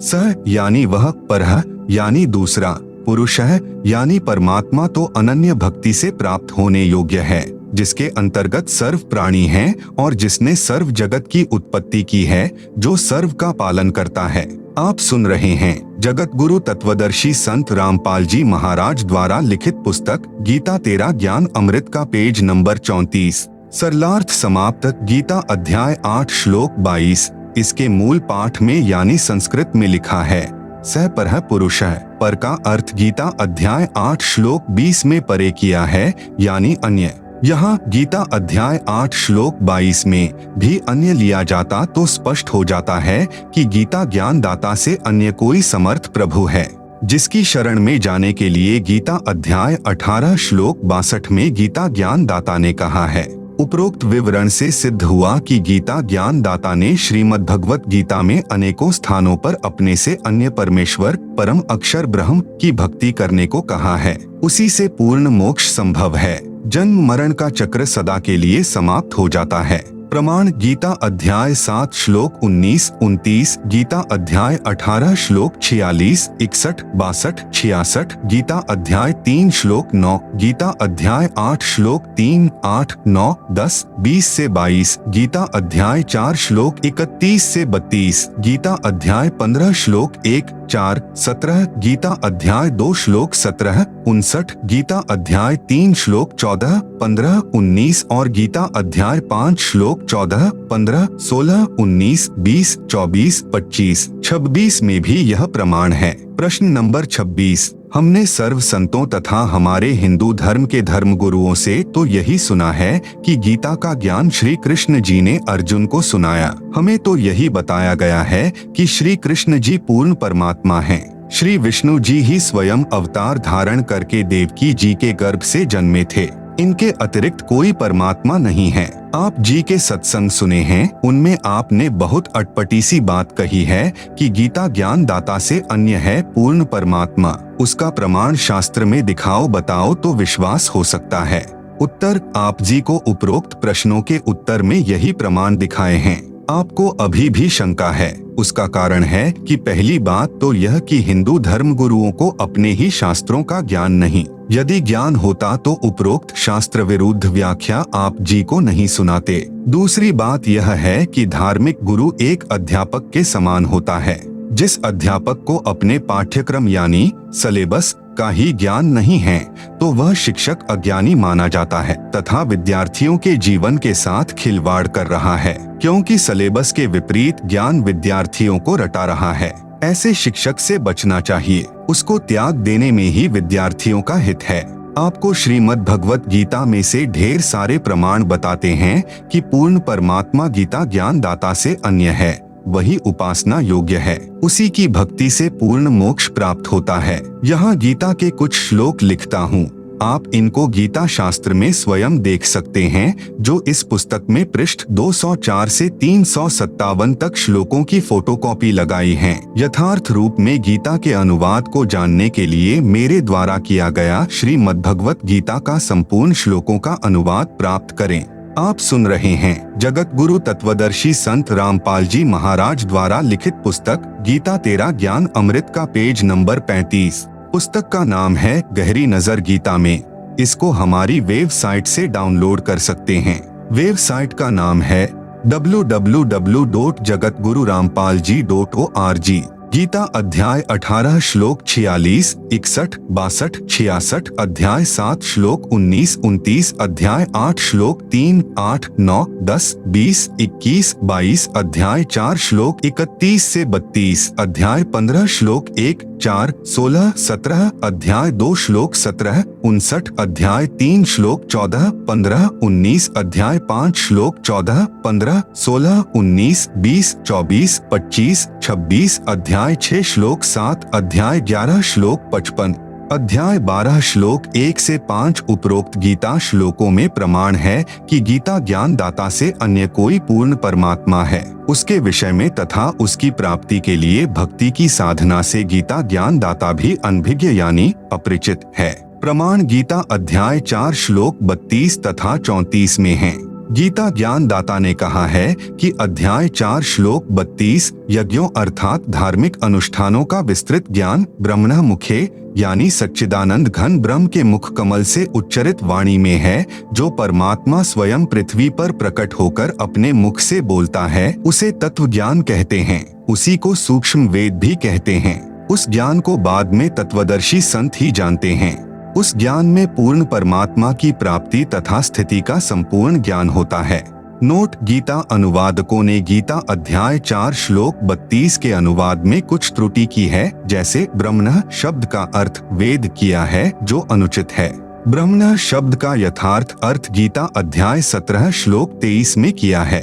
सः यानी वह, परः यानी दूसरा, पुरुषः यानी परमात्मा तो अनन्य भक्ति से प्राप्त होने योग्य है, जिसके अंतर्गत सर्व प्राणी हैं और जिसने सर्व जगत की उत्पत्ति की है, जो सर्व का पालन करता है। आप सुन रहे हैं जगत गुरु तत्वदर्शी संत रामपाल जी महाराज द्वारा लिखित पुस्तक गीता तेरा ज्ञान अमृत का पेज नंबर 34। सरलार्थ समाप्त। गीता अध्याय 8 श्लोक 22। इसके मूल पाठ में यानी संस्कृत में लिखा है सह परः पुरुषः। पर का अर्थ गीता अध्याय 8 श्लोक 20 में परे किया है, यानी अन्य। यहाँ गीता अध्याय 8 श्लोक 22 में भी अन्य लिया जाता तो स्पष्ट हो जाता है कि गीता ज्ञान दाता से अन्य कोई समर्थ प्रभु है, जिसकी शरण में जाने के लिए गीता अध्याय 18 श्लोक 62 में गीता ज्ञान दाता ने कहा है। उपरोक्त विवरण से सिद्ध हुआ कि गीता ज्ञान दाता ने श्रीमद् भगवत गीता में अनेकों स्थानों पर अपने से अन्य परमेश्वर परम अक्षर ब्रह्म की भक्ति करने को कहा है। उसी से पूर्ण मोक्ष संभव है। जन्म मरण का चक्र सदा के लिए समाप्त हो जाता है। प्रमाण: गीता अध्याय 7 श्लोक 19-29, गीता अध्याय 18 श्लोक 46, 61, 62, 66, गीता अध्याय 3 श्लोक 9, गीता अध्याय 8 श्लोक 3, 8, 9, 10, 20 से 22, गीता अध्याय 4 श्लोक 31 से 32, गीता अध्याय 15 श्लोक 1, 4, 17, गीता अध्याय 2 श्लोक 17, 59, गीता अध्याय 3 श्लोक 14, 15, 19 और गीता अध्याय 5 श्लोक 14, 15, 16, 19, 20, 24, 25, 26 में भी यह प्रमाण है। प्रश्न नंबर 26। हमने सर्व संतों तथा हमारे हिंदू धर्म के धर्म गुरुओं से तो यही सुना है कि गीता का ज्ञान श्री कृष्ण जी ने अर्जुन को सुनाया। हमें तो यही बताया गया है कि श्री कृष्ण जी पूर्ण परमात्मा हैं। श्री विष्णु जी ही स्वयं अवतार धारण करके देवकी जी के गर्भ से जन्मे थे। इनके अतिरिक्त कोई परमात्मा नहीं है। आप जी के सत्संग सुने हैं, उनमें आपने बहुत अटपटी सी बात कही है कि गीता ज्ञान दाता से अन्य है पूर्ण परमात्मा। उसका प्रमाण शास्त्र में दिखाओ, बताओ तो विश्वास हो सकता है। उत्तर: आप जी को उपरोक्त प्रश्नों के उत्तर में यही प्रमाण दिखाए हैं। आपको अभी भी शंका है, उसका कारण है कि पहली बात तो यह कि हिंदू धर्म गुरुओं को अपने ही शास्त्रों का ज्ञान नहीं। यदि ज्ञान होता तो उपरोक्त शास्त्र विरुद्ध व्याख्या आप जी को नहीं सुनाते। दूसरी बात यह है कि धार्मिक गुरु एक अध्यापक के समान होता है। जिस अध्यापक को अपने पाठ्यक्रम यानी सिलेबस का ही ज्ञान नहीं है तो वह शिक्षक अज्ञानी माना जाता है तथा विद्यार्थियों के जीवन के साथ खिलवाड़ कर रहा है, क्योंकि सिलेबस के विपरीत ज्ञान विद्यार्थियों को रटा रहा है। ऐसे शिक्षक से बचना चाहिए। उसको त्याग देने में ही विद्यार्थियों का हित है। आपको श्रीमद् भगवत गीता में से ढेर सारे प्रमाण बताते हैं कि पूर्ण परमात्मा गीता ज्ञान दाता से अन्य है, वही उपासना योग्य है। उसी की भक्ति से पूर्ण मोक्ष प्राप्त होता है। यहाँ गीता के कुछ श्लोक लिखता हूँ, आप इनको गीता शास्त्र में स्वयं देख सकते हैं, जो इस पुस्तक में पृष्ठ 204 से 357 तक श्लोकों की फोटोकॉपी लगाई है। यथार्थ रूप में गीता के अनुवाद को जानने के लिए मेरे द्वारा किया गया श्रीमद् भगवत गीता का संपूर्ण श्लोकों का अनुवाद प्राप्त करें। आप सुन रहे हैं जगत गुरु तत्वदर्शी संत रामपाल जी महाराज द्वारा लिखित पुस्तक गीता तेरा ज्ञान अमृत का पेज नंबर 35। पुस्तक का नाम है गहरी नजर गीता में। इसको हमारी वेबसाइट से डाउनलोड कर सकते हैं। वेबसाइट का नाम है www.jagatgururampalji.org। गीता अध्याय 18 श्लोक 46, 61, 62, 66, अध्याय 7 श्लोक 19, 29, अध्याय 8 श्लोक 3, 8, 9, 10, 20, 21, 22, अध्याय 4 श्लोक 31 से 32, अध्याय 15 श्लोक 1, 4, 16, 17, अध्याय 2 श्लोक 17, 59, अध्याय 3 श्लोक 14, 15, 19, अध्याय 5 श्लोक 14, 15, 16, 19, 20, 24, 25, 26, अध्याय 6 श्लोक 7, अध्याय 11 श्लोक 55। अध्याय 12 श्लोक 1 से 5 उपरोक्त गीता श्लोकों में प्रमाण है कि गीता ज्ञान दाता से अन्य कोई पूर्ण परमात्मा है, उसके विषय में तथा उसकी प्राप्ति के लिए भक्ति की साधना से गीता ज्ञान दाता भी अनभिज्ञ यानी अपरिचित है। प्रमाण गीता अध्याय 4 श्लोक 32 तथा 34 में है। गीता ज्ञान दाता ने कहा है कि अध्याय 4 श्लोक 32 यज्ञों अर्थात धार्मिक अनुष्ठानों का विस्तृत ज्ञान ब्रह्मणः मुखे यानी सच्चिदानंद घन ब्रह्म के मुख कमल से उच्चरित वाणी में है, जो परमात्मा स्वयं पृथ्वी पर प्रकट होकर अपने मुख से बोलता है, उसे तत्व ज्ञान कहते हैं। उसी को सूक्ष्म वेद भी कहते हैं। उस ज्ञान को बाद में तत्वदर्शी संत ही जानते हैं। उस ज्ञान में पूर्ण परमात्मा की प्राप्ति तथा स्थिति का संपूर्ण ज्ञान होता है। नोट: गीता अनुवादकों ने गीता अध्याय 4 श्लोक 32 के अनुवाद में कुछ त्रुटि की है, जैसे ब्रह्मणः शब्द का अर्थ वेद किया है, जो अनुचित है। ब्रह्मणः शब्द का यथार्थ अर्थ गीता अध्याय 17 श्लोक 23 में किया है।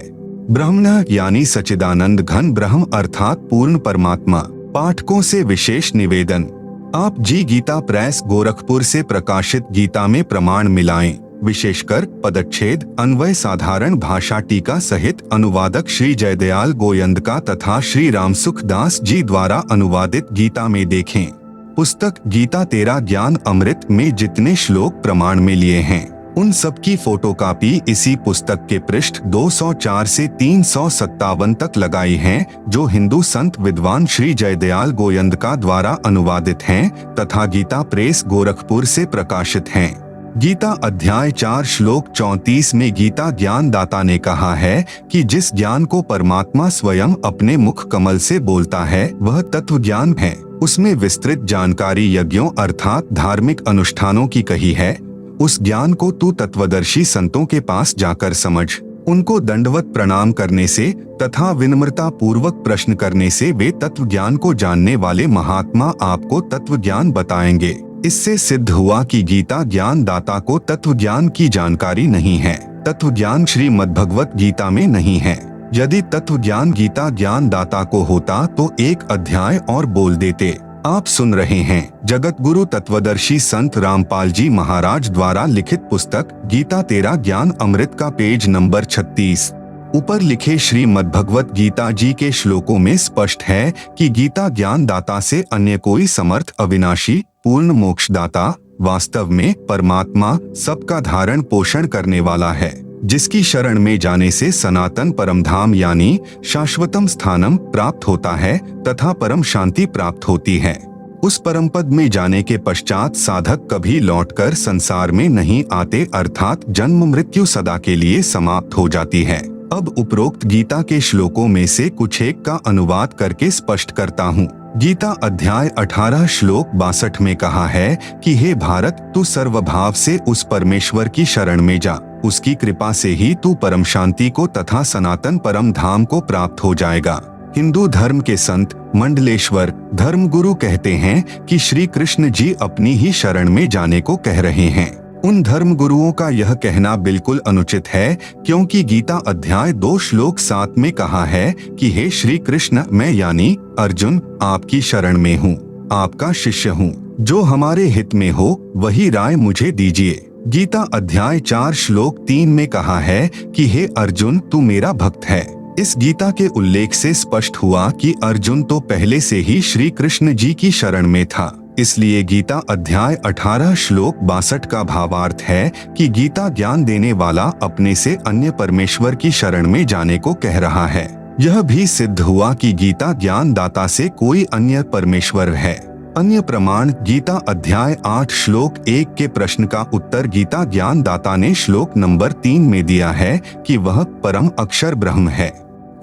ब्रह्मणः यानी सच्चिदानंद घन ब्रह्म अर्थात पूर्ण परमात्मा। पाठकों से विशेष निवेदन: आप जी गीता प्रेस गोरखपुर से प्रकाशित गीता में प्रमाण मिलाएं, विशेषकर पदच्छेद अन्वय साधारण भाषा टीका सहित अनुवादक श्री जयदयाल गोयंदका तथा श्री रामसुख दास जी द्वारा अनुवादित गीता में देखें। पुस्तक गीता तेरा ज्ञान अमृत में जितने श्लोक प्रमाण में लिए हैं, उन सब की फोटोकॉपी इसी पुस्तक के पृष्ठ 204 से 357 तक लगाई हैं, जो हिंदू संत विद्वान श्री जयदयाल गोयंदका द्वारा अनुवादित हैं तथा गीता प्रेस गोरखपुर से प्रकाशित हैं। गीता अध्याय 4 श्लोक 34 में गीता ज्ञान दाता ने कहा है कि जिस ज्ञान को परमात्मा स्वयं अपने मुख कमल से बोलता है, वह तत्व ज्ञान है। उसमें विस्तृत जानकारी यज्ञों अर्थात धार्मिक अनुष्ठानों की कही है। उस ज्ञान को तू तत्वदर्शी संतों के पास जाकर समझ। उनको दंडवत प्रणाम करने से तथा विनम्रता पूर्वक प्रश्न करने से वे तत्व ज्ञान को जानने वाले महात्मा आपको तत्व ज्ञान बताएंगे। इससे सिद्ध हुआ कि गीता ज्ञान दाता को तत्व ज्ञान की जानकारी नहीं है। तत्व ज्ञान श्रीमद्भगवत गीता में नहीं है। यदि तत्व ज्ञान गीता ज्ञान दाता को होता तो एक अध्याय और बोल देते। आप सुन रहे हैं जगत गुरु तत्वदर्शी संत रामपाल जी महाराज द्वारा लिखित पुस्तक गीता तेरा ज्ञान अमृत का पेज नंबर 36। ऊपर लिखे श्रीमद्भगवत गीता जी के श्लोकों में स्पष्ट है कि गीता ज्ञान दाता से अन्य कोई समर्थ अविनाशी पूर्ण मोक्षदाता वास्तव में परमात्मा सबका धारण पोषण करने वाला है, जिसकी शरण में जाने से सनातन परमधाम यानी शाश्वतम स्थानम प्राप्त होता है तथा परम शांति प्राप्त होती है। उस परम पद में जाने के पश्चात साधक कभी लौटकर संसार में नहीं आते, अर्थात जन्म मृत्यु सदा के लिए समाप्त हो जाती है। अब उपरोक्त गीता के श्लोकों में से कुछ एक का अनुवाद करके स्पष्ट करता हूँ। गीता अध्याय 18 श्लोक 62 में कहा है कि हे भारत, तू सर्वभाव से उस परमेश्वर की शरण में जा, उसकी कृपा से ही तू परम शांति को तथा सनातन परम धाम को प्राप्त हो जाएगा। हिंदू धर्म के संत मंडलेश्वर धर्मगुरु कहते हैं कि श्री कृष्ण जी अपनी ही शरण में जाने को कह रहे हैं। उन धर्मगुरुओं का यह कहना बिल्कुल अनुचित है, क्योंकि गीता अध्याय 2 श्लोक 7 में कहा है कि हे श्री कृष्ण, मैं यानी अर्जुन आपकी शरण में हूँ, आपका शिष्य हूँ। जो हमारे हित में हो वही राय मुझे दीजिए। गीता अध्याय 4 श्लोक 3 में कहा है कि हे अर्जुन, तू मेरा भक्त है। इस गीता के उल्लेख से स्पष्ट हुआ कि अर्जुन तो पहले से ही श्री कृष्ण जी की शरण में था। इसलिए गीता अध्याय 18 श्लोक 62 का भावार्थ है कि गीता ज्ञान देने वाला अपने से अन्य परमेश्वर की शरण में जाने को कह रहा है। यह भी सिद्ध हुआ कि गीता ज्ञान दाता से कोई अन्य परमेश्वर है। अन्य प्रमाण गीता अध्याय 8 श्लोक 1 के प्रश्न का उत्तर गीता ज्ञान दाता ने श्लोक नंबर 3 में दिया है कि वह परम अक्षर ब्रह्म है।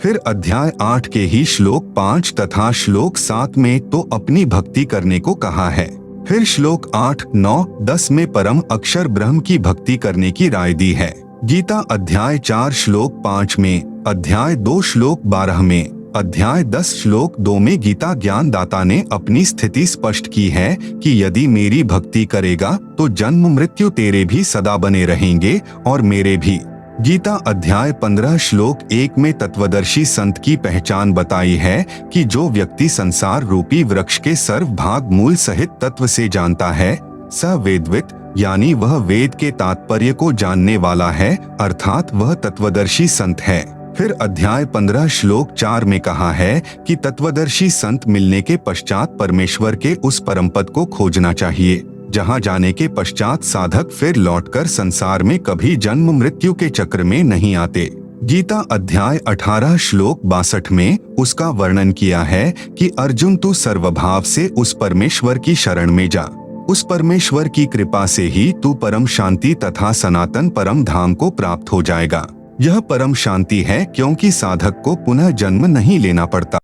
फिर अध्याय 8 के ही श्लोक 5 तथा श्लोक 7 में तो अपनी भक्ति करने को कहा है। फिर श्लोक 8, 9, 10 में परम अक्षर ब्रह्म की भक्ति करने की राय दी है। गीता अध्याय 4 श्लोक 5 में, अध्याय 2 श्लोक 12 में, अध्याय 10 श्लोक 2 में गीता ज्ञान दाता ने अपनी स्थिति स्पष्ट की है कि यदि मेरी भक्ति करेगा तो जन्म मृत्यु तेरे भी सदा बने रहेंगे और मेरे भी। गीता अध्याय 15 श्लोक 1 में तत्वदर्शी संत की पहचान बताई है कि जो व्यक्ति संसार रूपी वृक्ष के सर्वभाग मूल सहित तत्व से जानता है, स वेदवित, यानी वह वेद के तात्पर्य को जानने वाला है, अर्थात वह तत्वदर्शी संत है। फिर अध्याय 15 श्लोक 4 में कहा है कि तत्वदर्शी संत मिलने के पश्चात परमेश्वर के उस परम पद को खोजना चाहिए, जहां जाने के पश्चात साधक फिर लौटकर संसार में कभी जन्म मृत्यु के चक्र में नहीं आते। गीता अध्याय 18 श्लोक 62 में उसका वर्णन किया है कि अर्जुन तू सर्वभाव से उस परमेश्वर की शरण में जा। उस परमेश्वर की कृपा से ही तू परम शांति तथा सनातन परम धाम को प्राप्त हो जाएगा। यह परम शांति है क्योंकि साधक को पुनः जन्म नहीं लेना पड़ता।